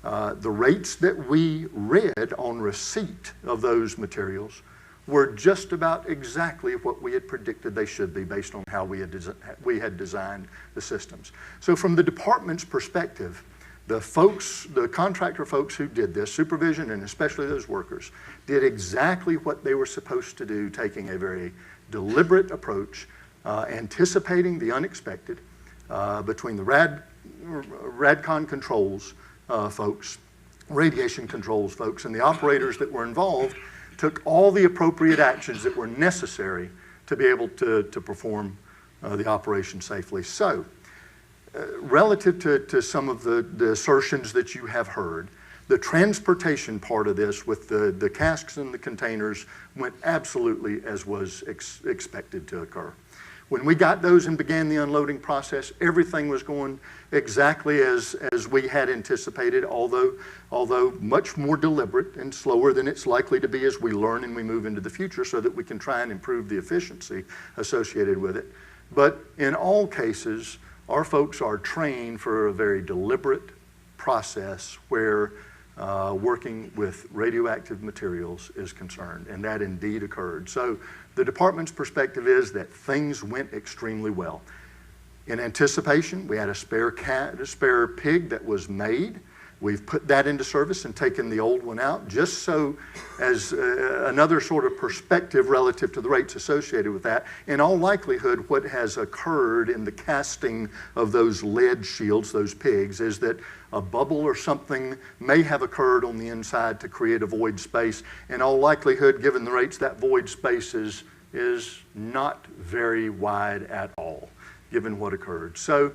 The rates that we read on receipt of those materials were just about exactly what we had predicted they should be based on how we had designed the systems. So from the department's perspective, the contractor folks who did this, supervision and especially those workers, did exactly what they were supposed to do, taking a very deliberate approach, anticipating the unexpected between the RADCON controls folks, radiation controls folks, and the operators that were involved took all the appropriate actions that were necessary to be able to perform the operation safely. So, relative to some of the assertions that you have heard, the transportation part of this with the casks and the containers went absolutely as was expected to occur. When we got those and began the unloading process, everything was going exactly as we had anticipated, although much more deliberate and slower than it's likely to be as we learn and we move into the future so that we can try and improve the efficiency associated with it. But in all cases, our folks are trained for a very deliberate process where working with radioactive materials is concerned, and that indeed occurred. So the department's perspective is that things went extremely well. In anticipation, we had a spare pig that was made. We've put that into service and taken the old one out, just so as another sort of perspective relative to the rates associated with that. In all likelihood, what has occurred in the casting of those lead shields, those pigs, is that a bubble or something may have occurred on the inside to create a void space. In all likelihood, given the rates, that void space is not very wide at all, given what occurred. So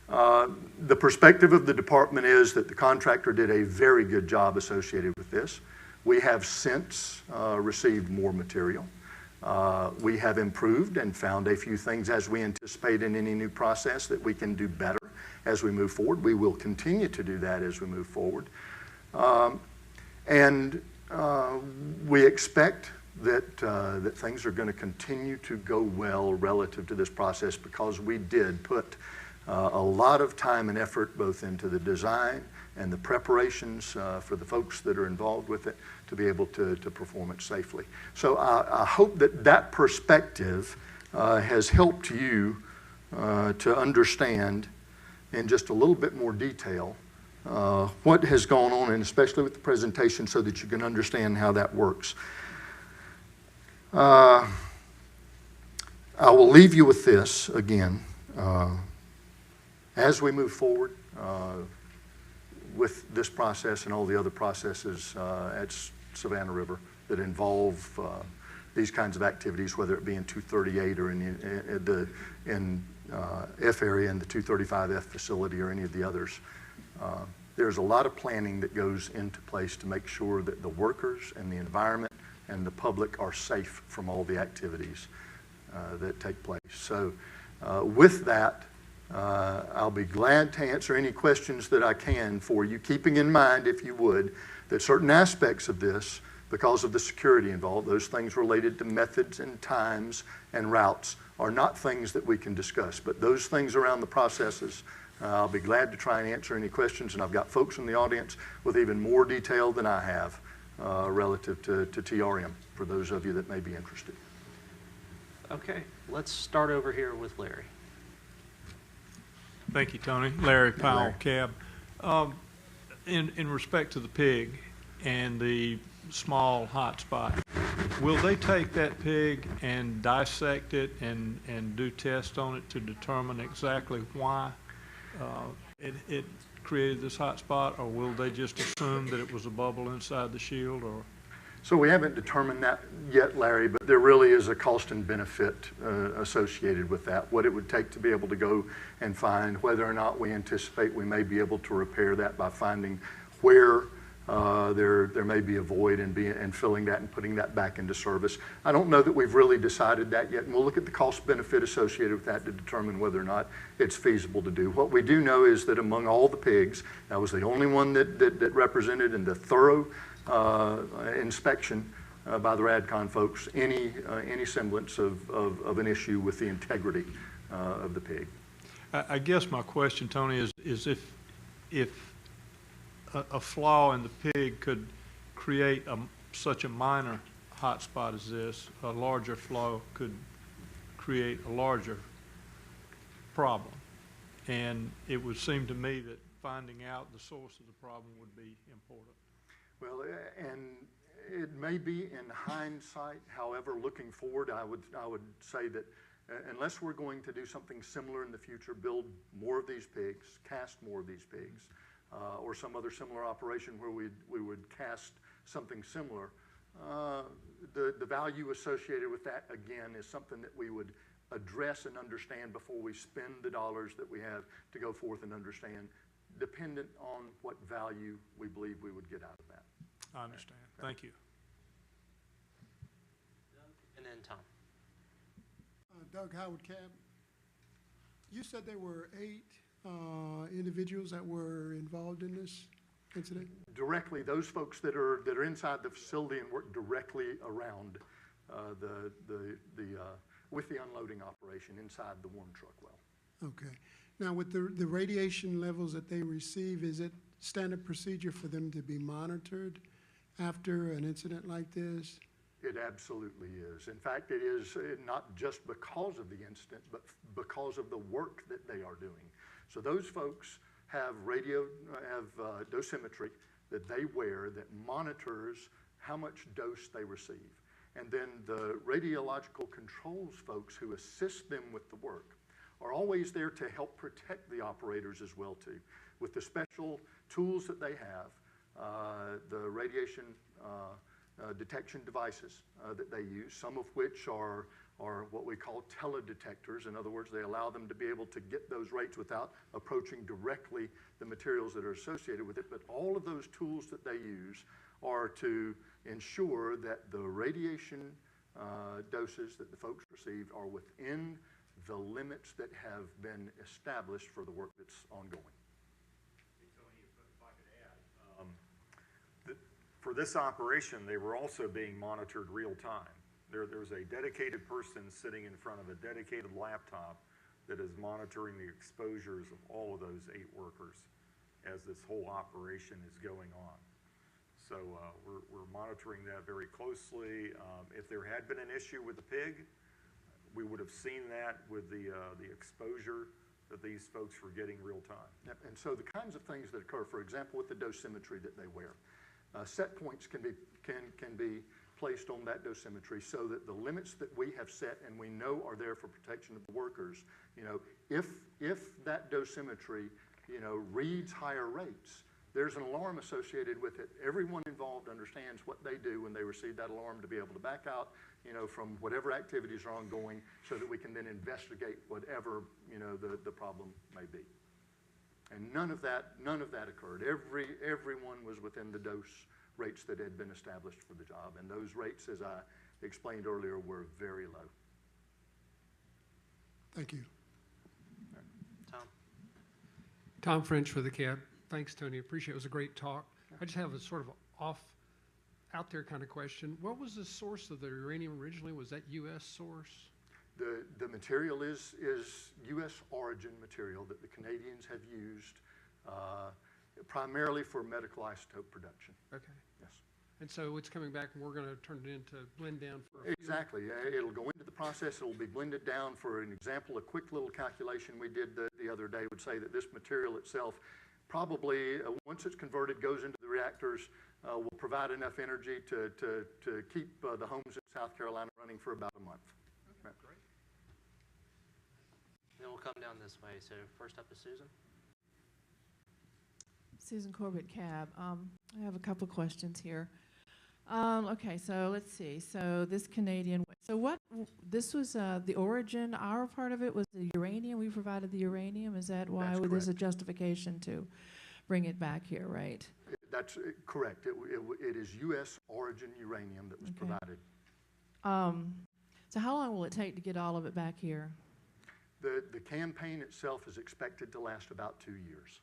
the perspective of the department is that the contractor did a very good job associated with this. We have since received more material. We have improved and found a few things, as we anticipate in any new process, that we can do better as we move forward. We will continue to do that as we move forward. We expect that things are going to continue to go well relative to this process, because we did put a lot of time and effort both into the design and the preparations for the folks that are involved with it to be able to perform it safely. So I hope that that perspective has helped you to understand in just a little bit more detail what has gone on, and especially with the presentation, so that you can understand how that works. I will leave you with this again. As we move forward with this process and all the other processes at Savannah River that involve these kinds of activities, whether it be in 238 or in F area in the 235F facility or any of the others, there's a lot of planning that goes into place to make sure that the workers and the environment and the public are safe from all the activities that take place. So with that, I'll be glad to answer any questions that I can for you, keeping in mind, if you would, that certain aspects of this, because of the security involved, those things related to methods and times and routes, are not things that we can discuss. But those things around the processes, I'll be glad to try and answer any questions, and I've got folks in the audience with even more detail than I have relative to TRM, for those of you that may be interested. Okay, let's start over here with Larry. Thank you, Tony. Larry Powell, Larry. Cab. In respect to the pig and the small hot spot, will they take that pig and dissect it and do tests on it to determine exactly why it created this hot spot, or will they just assume that it was a bubble inside the shield? Or So we haven't determined that yet, Larry, but there really is a cost and benefit associated with that, what it would take to be able to go and find whether or not we anticipate we may be able to repair that by finding where there may be a void and filling that and putting that back into service. I don't know that we've really decided that yet, and we'll look at the cost benefit associated with that to determine whether or not it's feasible to do. What we do know is that among all the pigs, that was the only one that represented in the thorough inspection by the RADCON folks any semblance of an issue with the integrity of the pig. I guess my question, Tony, is if a flaw in the pig could create such a minor hot spot as this, a larger flaw could create a larger problem. And it would seem to me that finding out the source of the problem would be important. Well, and it may be in hindsight. However, looking forward, I would say that unless we're going to do something similar in the future, build more of these pigs, cast more of these pigs, or some other similar operation where we would cast something similar, the value associated with that, again, is something that we would address and understand before we spend the dollars that we have to go forth and understand, dependent on what value we believe we would get out of that. I understand. Thank you. And then Tom. Doug Howard, Cab. You said there were 8 individuals that were involved in this incident? Directly, those folks that are inside the facility and work directly around with the unloading operation inside the warm truck well. Okay. Now, with the radiation levels that they receive, is it standard procedure for them to be monitored after an incident like this? It absolutely is. In fact, it is not just because of the incident, but because of the work that they are doing. So those folks have dosimetry that they wear that monitors how much dose they receive. And then the radiological controls folks who assist them with the work are always there to help protect the operators as well too. With the special tools that they have, the radiation detection devices that they use, some of which are what we call teledetectors. In other words, they allow them to be able to get those rates without approaching directly the materials that are associated with it. But all of those tools that they use are to ensure that the radiation doses that the folks received are within the limits that have been established for the work that's ongoing. If I could add, for this operation, they were also being monitored real time. There's a dedicated person sitting in front of a dedicated laptop that is monitoring the exposures of all of those 8 workers as this whole operation is going on. So we're monitoring that very closely. If there had been an issue with the pig, we would have seen that with the exposure that these folks were getting real time. Yep. And so the kinds of things that occur, for example, with the dosimetry that they wear, set points can be placed on that dosimetry so that the limits that we have set and we know are there for protection of the workers, if that dosimetry, reads higher rates, there's an alarm associated with it. Everyone involved understands what they do when they receive that alarm to be able to back out, from whatever activities are ongoing so that we can then investigate whatever, the problem may be. And none of that occurred. Everyone was within the dose rates that had been established for the job. And those rates, as I explained earlier, were very low. Thank you. Tom? Tom French for the CAB. Thanks, Tony. Appreciate it. It was a great talk. I just have a sort of out there kind of question. What was the source of the uranium originally? Was that U.S. source? The material is U.S. origin material that the Canadians have used primarily for medical isotope production. Okay. Yes. And so it's coming back and we're going to turn it into blend down for Exactly. It'll go into the process. It'll be blended down. For an example, a quick little calculation we did the other day would say that this material itself probably, once it's converted, goes into the reactors, will provide enough energy to keep the homes in South Carolina running for about a month. Okay, great. Then we'll come down this way. So first up is Susan. Susan Corbett, CAB. I have a couple questions here. Okay, so let's see. So this Canadian, this was the origin, our part of it was the uranium. We provided the uranium. Is that why there's a justification to bring it back here, right? That's correct. It is U.S. origin uranium that was provided. So how long will it take to get all of it back here? The campaign itself is expected to last about 2 years.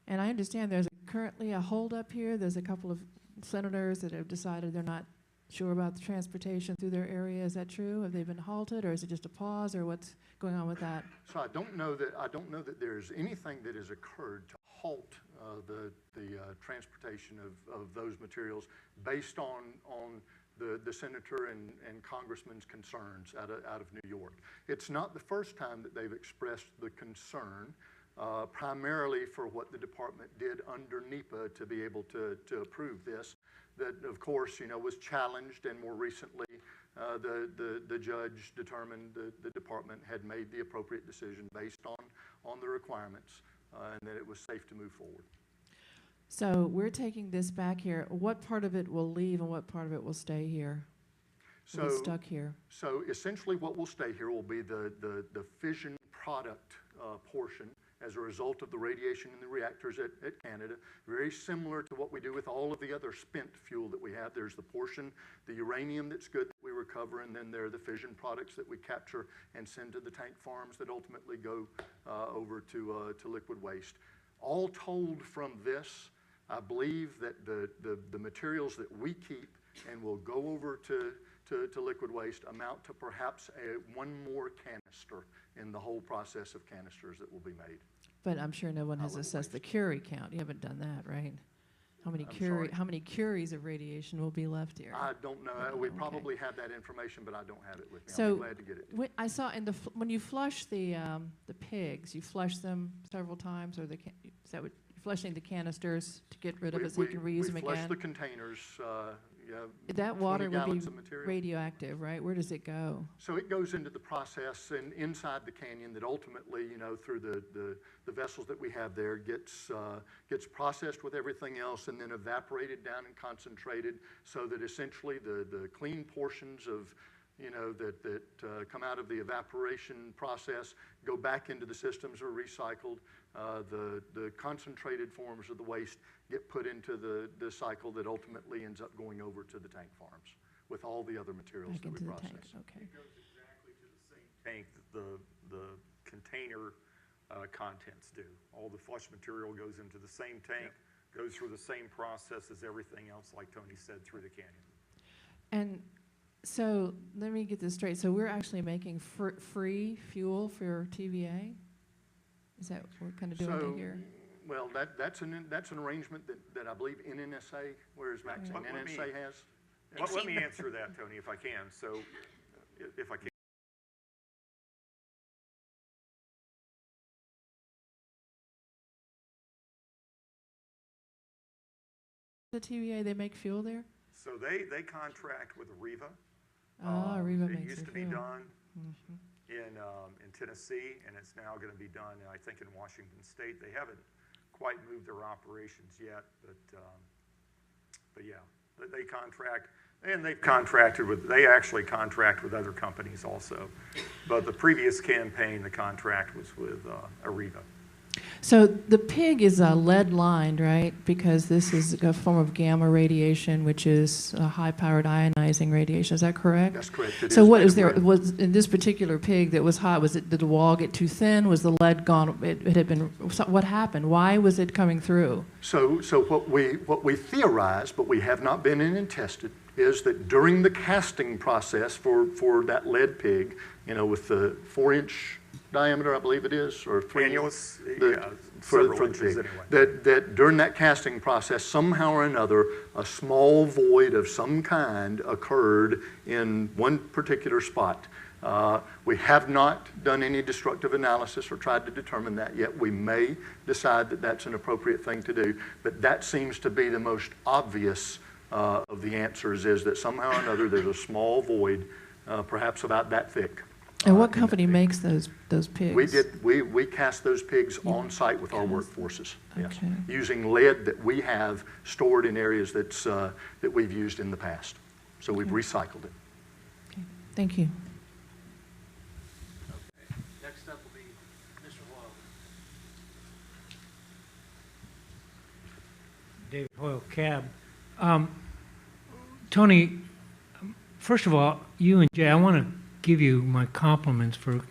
And I understand there's currently a holdup here. There's a couple of senators that have decided they're not sure about the transportation through their area. Is that true? Have they been halted, or is it just a pause, or what's going on with that? So I don't know that there's anything that has occurred to halt the transportation of those materials based on the senator and congressman's concerns out of New York. It's not the first time that they've expressed the concern. Primarily for what the department did under NEPA to be able to approve this, that of course was challenged, and more recently the judge determined the department had made the appropriate decision based on the requirements and that it was safe to move forward. So we're taking this back here. What part of it will leave and what part of it will stay here? Will be stuck here. So essentially what will stay here will be the fission product portion as a result of the radiation in the reactors at Canada. Very similar to what we do with all of the other spent fuel that we have. There's the portion, the uranium that's good that we recover, and then there are the fission products that we capture and send to the tank farms that ultimately go over to liquid waste. All told from this, I believe that the materials that we keep and will go over to liquid waste amount to perhaps one more canister in the whole process of canisters that will be made. But I'm sure no one has assessed the Curie count. You haven't done that, right? How many I'm sorry. how many curies of radiation will be left here? I don't know. Okay. We probably have that information, but I don't have it with me. I'll So be glad to get it. I saw when you flush the pigs, you flush them several times, or is that what you're flushing the canisters to get rid of it so you can reuse them We flush again? the containers, That water 20 would be gallons of material. radioactive, right? Where does it go? So it goes into the process and inside the canyon that ultimately, through the vessels that we have there, gets processed with everything else and then evaporated down and concentrated so that essentially the clean portions of, that come out of the evaporation process go back into the systems, are recycled. The concentrated forms of the waste get put into the cycle that ultimately ends up going over to the tank farms with all the other materials Back that we into the process. tanks, okay. It goes exactly to the same tank that the container contents do. All the flush material goes into the same tank, goes through the same process as everything else, like Tony said, through the canyon. And so let me get this straight. So we're actually making free fuel for TVA? Is that what we're kind of doing So, here? well, that's an arrangement that I believe NNSA, whereas Maxine, But let me- NNSA has. Let me answer that, Tony, if I can. So, if I can. The TVA, they make fuel there? So they contract with Arriva. Arriva It makes used to their be fuel. done Mhm. in Tennessee, and it's now going to be done, I think, in Washington State. They haven't quite moved their operations yet, but yeah, they contract, and they actually contract with other companies also. But the previous campaign, the contract was with Arriva. So the pig is lead lined, right? Because this is a form of gamma radiation, which is high-powered ionizing radiation. Is that correct? That's correct. It So is what made is of there? lead. Was in this particular pig that was hot? Did the wall get too thin? Was the lead gone? It had been. What happened? Why was it coming through? So what we theorize, but we have not been in and tested, is that during the casting process for that lead pig, with the 4-inch diameter, I believe it is, or 3 Annulus, the- several for the inches pig, anyway. that during that casting process, somehow or another, a small void of some kind occurred in one particular spot. We have not done any destructive analysis or tried to determine that yet. We may decide that that's an appropriate thing to do, but that seems to be the most obvious of the answers, is that somehow or another there's a small void, perhaps about that thick. And what company makes those pigs? We cast those pigs on site with our workforces, yes, Okay. using lead that we have stored in areas that we've used in the past. So we've recycled it. Okay. Thank you. Next up will be Mr. Hoyle. David Hoyle, cab. Tony, first of all, you and Jay, I want to give you my compliments for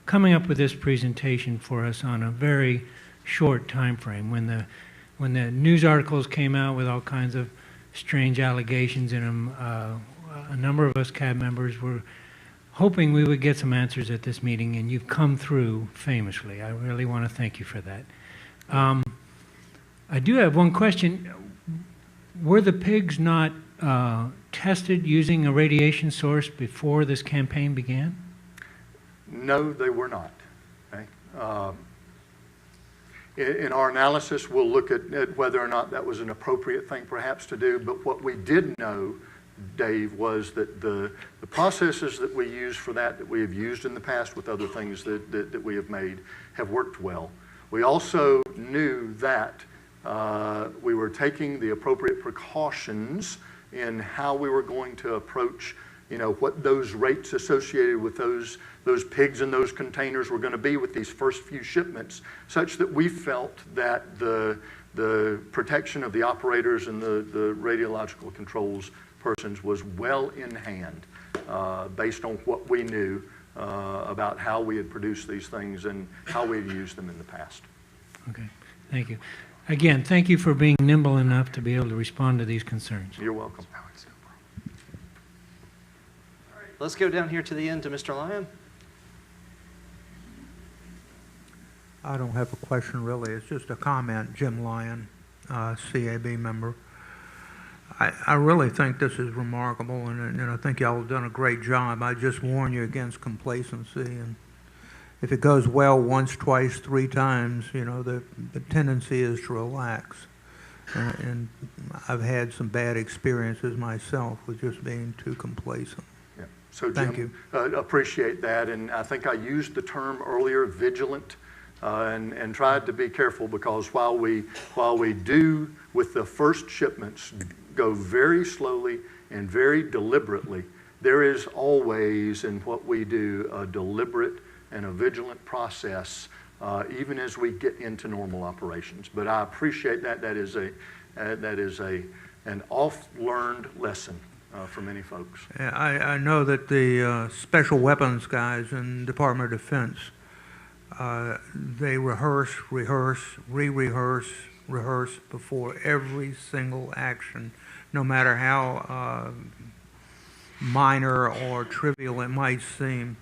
coming up with this presentation for us on a very short time frame. When the news articles came out with all kinds of strange allegations in them, a number of us cab members were hoping we would get some answers at this meeting, and you've come through famously. I really want to thank you for that. I do have one question. Were the pigs not tested using a radiation source before this campaign began? No, they were not. Okay? In our analysis, we'll look at whether or not that was an appropriate thing perhaps to do, but what we did know, Dave, was that the processes that we use for that we have used in the past with other things that we have made, have worked well. We also knew that we were taking the appropriate precautions in how we were going to approach, what those rates associated with those pigs in those containers were going to be with these first few shipments, such that we felt that the protection of the operators and the radiological controls persons was well in hand, based on what we knew about how we had produced these things and how we had used them in the past. Okay, thank you. Again, thank you for being nimble enough to be able to respond to these concerns. You're welcome. Let's go down here to the end to Mr. Lyon. I don't have a question really. It's just a comment. Jim Lyon, CAB member. I really think this is remarkable, and I think y'all have done a great job. I just warn you against complacency, and if it goes well once, twice, 3 times, the tendency is to relax. And I've had some bad experiences myself with just being too complacent. Yeah. So Thank Jim, you. Appreciate that, and I think I used the term earlier, vigilant, and tried to be careful, because while we do with the first shipments go very slowly and very deliberately, there is always in what we do a deliberate and a vigilant process, even as we get into normal operations. But I appreciate that. That is an oft-learned lesson for many folks. Yeah, I know that the special weapons guys in Department of Defense, they rehearse, rehearse before every single action, no matter how minor or trivial it might seem.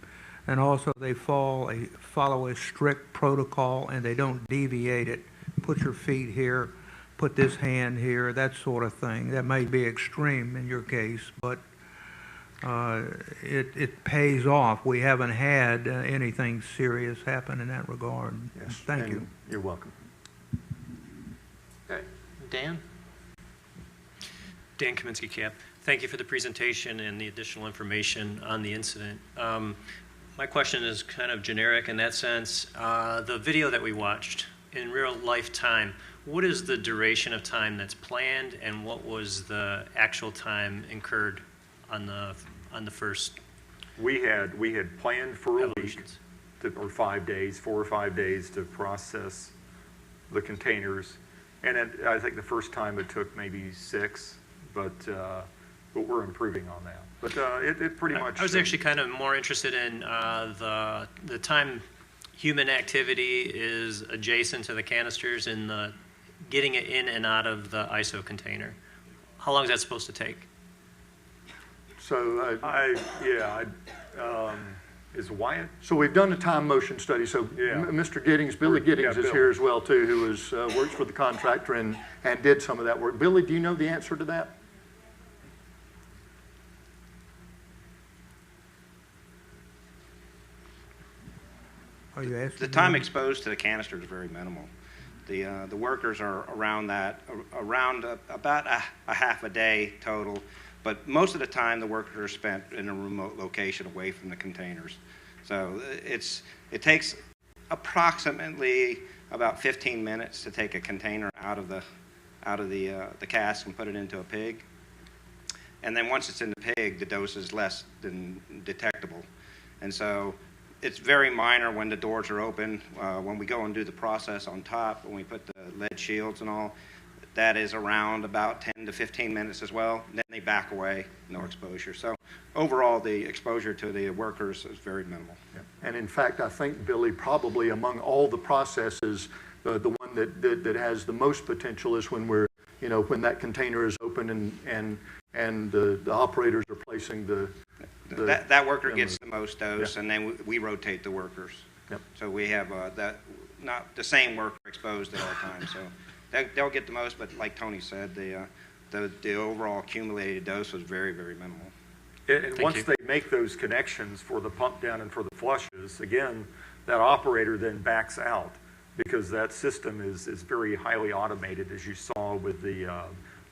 And also they follow a strict protocol, and they don't deviate it. Put your feet here, put this hand here, that sort of thing. That may be extreme in your case, but it pays off. We haven't had anything serious happen in that regard. Yes. Thank you. You're welcome. Okay. Dan? Dan Kaminsky, CAP. Thank you for the presentation and the additional information on the incident. My question is kind of generic in that sense. The video that we watched in real life time, what is the duration of time that's planned, and what was the actual time incurred on the first? We had planned for a week or 5 days, 4 or 5 days to process the containers, and I think the first time it took maybe 6, but we're improving on that. But it pretty much. I was actually kind of more interested in the time human activity is adjacent to the canisters and the getting it in and out of the ISO container. How long is that supposed to take? So is Wyatt? So we've done a time motion study. So Yeah. Mr. Giddings, Billy Giddings is Bill. here as well too, who is works for the contractor and did some of that work. Billy, do you know the answer to that? Are you asking? The time exposed to the canister is very minimal. The workers are around about a half a day total, but most of the time the workers are spent in a remote location away from the containers. So it takes approximately about 15 minutes to take a container out of the cask and put it into a pig. And then once it's in the pig, the dose is less than detectable. And so it's very minor when the doors are open. When we go and do the process on top, when we put the lead shields and all, that is around about 10 to 15 minutes as well. Then they back away, no exposure. So overall, the exposure to the workers is very minimal. Yeah. And in fact, I think, Billy, probably among all the processes, the one that has the most potential is when when that container is open and the operators are placing that worker gets the most dose, and then we rotate the workers. Yep. So we have not the same worker exposed at all times. So they'll get the most, but like Tony said, the overall accumulated dose was very, very minimal. And once they make those connections for the pump down and for the flushes, again, that operator then backs out, because that system is very highly automated, as you saw with the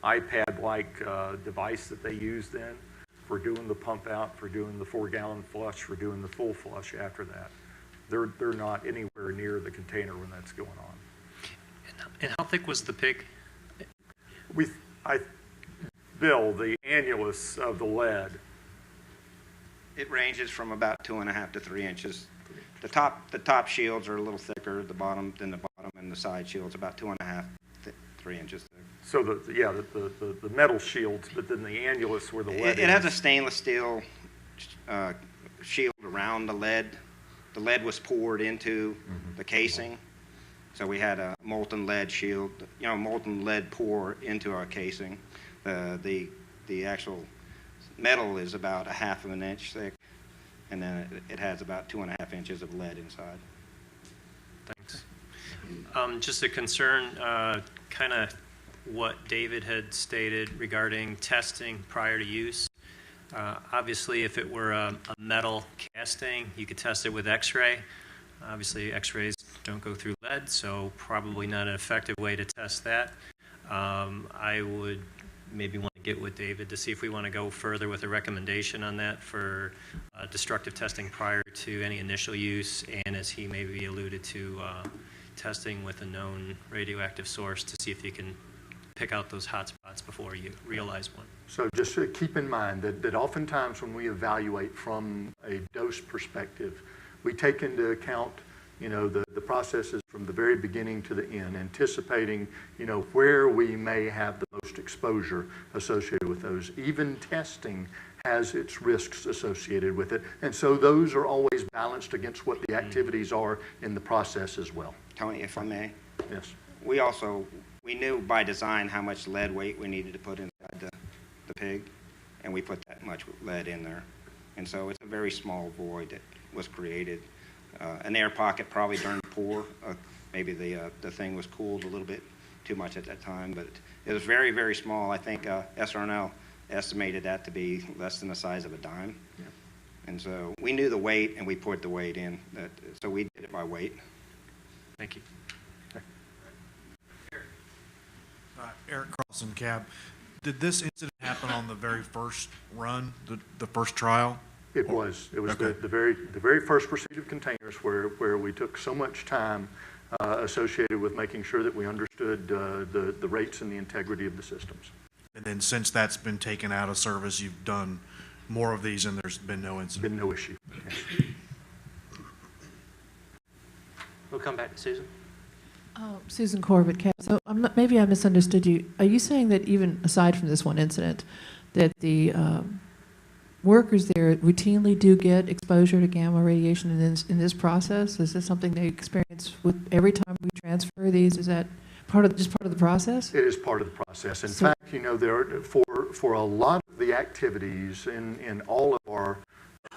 iPad-like device that they use then for doing the pump out, for doing the 4-gallon flush, for doing the full flush after that. They're not anywhere near the container when that's going on. And how thick was the pig? Bill, the annulus of the lead. It ranges from about 2.5 to 3 inches. The top shields are a little thicker than the bottom, and the side shields about 2.5 to 3 inches thick. So the metal shields, but then the annulus where the lead It has a stainless steel shield around the lead. The lead was poured into the casing, so we had a molten lead shield, molten lead pour into our casing. The actual metal is about 1/2 of an inch thick, and then it has about 2.5 inches of lead inside. Thanks. Just a concern, kind of what David had stated regarding testing prior to use. Obviously, if it were a metal casting, you could test it with X-ray. Obviously, X-rays don't go through lead, so probably not an effective way to test that. I would maybe want to get with David to see if we want to go further with a recommendation on that for destructive testing prior to any initial use, and as he maybe alluded to, testing with a known radioactive source to see if you can pick out those hot spots before you realize one. So just keep in mind that oftentimes when we evaluate from a dose perspective, we take into account, the processes from the very beginning to the end, anticipating, where we may have the most exposure associated with those. Even testing has its risks associated with it. And so those are always balanced against what the activities are in the process as well. Tony, if I may? Yes. We knew by design how much lead weight we needed to put inside the pig, and we put that much lead in there. And so it's a very small void that was created. An air pocket probably during the pour. Maybe the thing was cooled a little bit too much at that time, but it was very, very small. I think SRNL estimated that to be less than the size of a dime. Yeah. And so we knew the weight, and we put the weight in. So we did it by weight. Thank you. Eric Carlson, cab. Did this incident happen on the very first run, the first trial? It was. It was Okay. the very first receipt of containers where we took so much time associated with making sure that we understood the rates and the integrity of the systems. And then since that's been taken out of service, you've done more of these and there's been no incident? Been no issue. Yes. We'll come back to Susan. Susan Corbett, Cap. So maybe I misunderstood you. Are you saying that even aside from this one incident, that the workers there routinely do get exposure to gamma radiation in this process? Is this something they experience with every time we transfer these? Is that part of the process? It is part of the process. In fact, there are, for a lot of the activities in all of our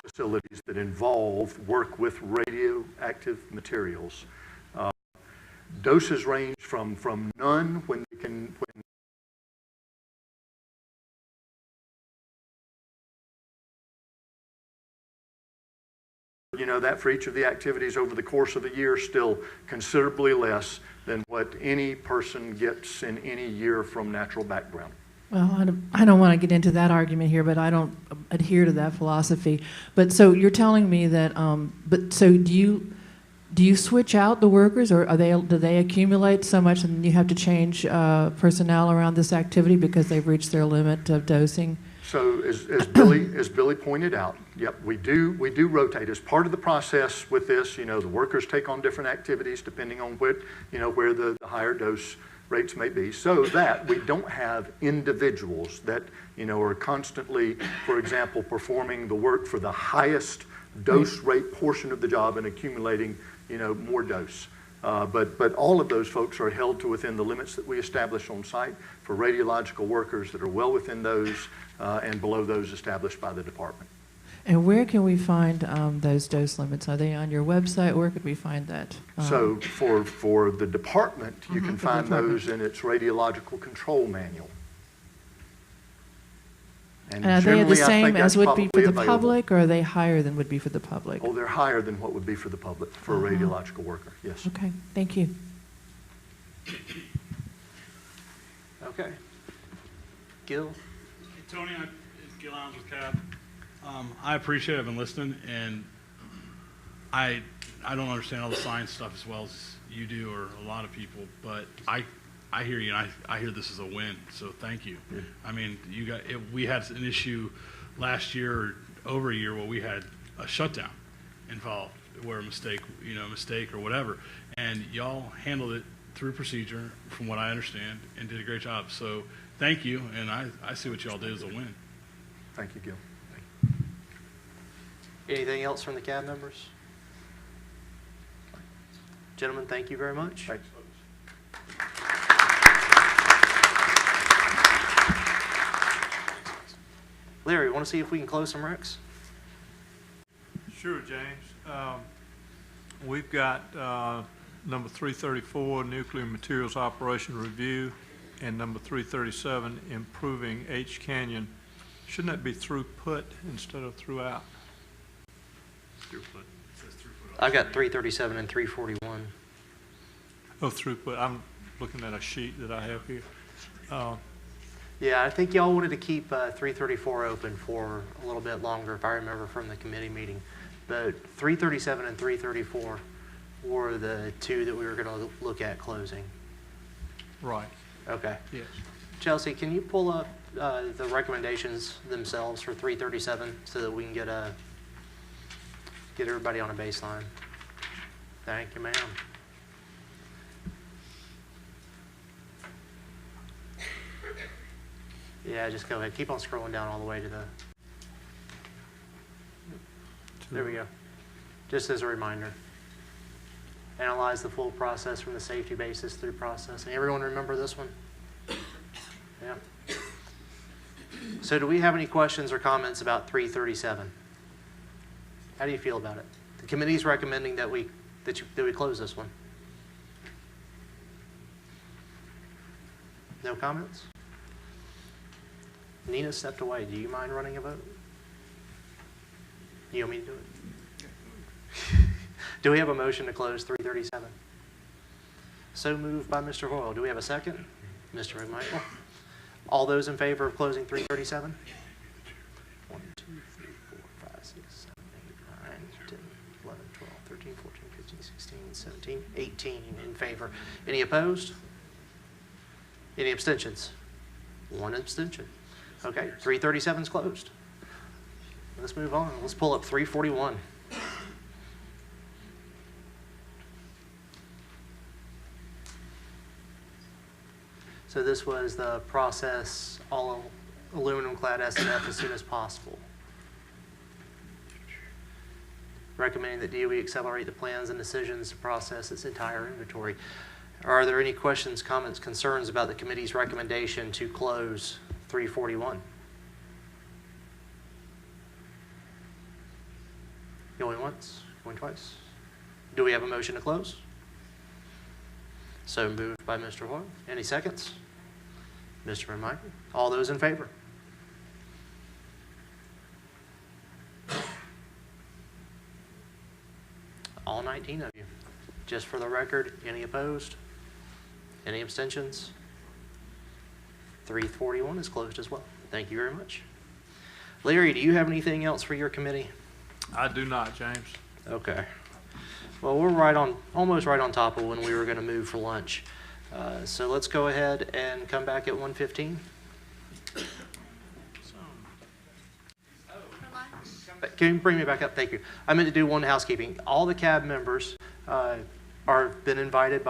facilities that involve work with radioactive materials, doses range from none when that for each of the activities over the course of a year, still considerably less than what any person gets in any year from natural background. Well, I don't want to get into that argument here, but I don't adhere to that philosophy. But so you're telling me that, so do you switch out the workers, or do they accumulate so much and you have to change personnel around this activity because they've reached their limit of dosing? So as Billy pointed out, yep, we do rotate as part of the process with this. The workers take on different activities depending on where the higher dose rates may be, so that we don't have individuals that are constantly, for example, performing the work for the highest dose rate portion of the job and accumulating more dose. But all of those folks are held to within the limits that we establish on site for radiological workers that are well within those and below those established by the department. And where can we find those dose limits? Are they on your website? Where could we find that? So for the department, you can find those in its radiological control manual. And are they the same as would be for the public, or are they higher than would be for the public? Oh, they're higher than what would be for the public, for a radiological worker, yes. Okay, thank you. Okay. Gil? Tony, it's Gil Allen with CAB. I appreciate it. I've been listening, and I don't understand all the science stuff as well as you do or a lot of people, but I hear you, and I hear this is a win, so thank you. Yeah. I mean, we had an issue last year or over a year where we had a shutdown involved, where a mistake or whatever, and y'all handled it through procedure, from what I understand, and did a great job. So thank you, and I see what y'all did as a win. Thank you, Gil. Anything else from the CAB members? Gentlemen, thank you very much. Thanks. Larry, want to see if we can close some recs? Sure, James. We've got number 334, Nuclear Materials Operation Review. and number 337, improving H Canyon. Shouldn't that be throughput instead of throughout? Throughput. It says throughput. I've got 337 and 341. Oh, throughput. I'm looking at a sheet that I have here. Yeah, I think y'all wanted to keep 334 open for a little bit longer, if I remember from the committee meeting. But 337 and 334 were the two that we were going to look at closing. Right. Okay. Yes. Chelsea, can you pull up the recommendations themselves for 337 so that we can get everybody on a baseline? Thank you, ma'am. Yeah, just go ahead. Keep on scrolling down all the way to the... There we go. Just as a reminder. Analyze the full process from the safety basis through processing. Everyone remember this one? Yeah. So do we have any questions or comments about 337? How do you feel about it? The committee's recommending that we close this one. No comments? Nina stepped away. Do you mind running a vote? You want me to do it? Do we have a motion to close 337? So moved by Mr. Hoyle. Do we have a second? Mr. McMichael. All those in favor of closing 337? 1, 2, 3, 4, 5, 6, 7, 8, 9, 10, 11, 12, 13, 14, 15, 16, 17, 18 in favor. Any opposed? Any abstentions? One abstention. Okay, 337 is closed. Let's move on. Let's pull up 341. So this was the process all aluminum clad SNF as soon as possible. Recommending that DOE accelerate the plans and decisions to process its entire inventory. Are there any questions, comments, concerns about the committee's recommendation to close 341? Going once, going twice. Do we have a motion to close? So moved by Mr. Hoyle. Any seconds? Mr. McMichael. All those in favor? All 19 of you. Just for the record, any opposed? Any abstentions? 341 is closed as well. Thank you very much. Larry, do you have anything else for your committee? I do not, James. Okay. Well, we're almost right on top of when we were going to move for lunch. So let's go ahead and come back at 1:15. Can you bring me back up? Thank you. I meant to do one housekeeping. All the CAB members are been invited by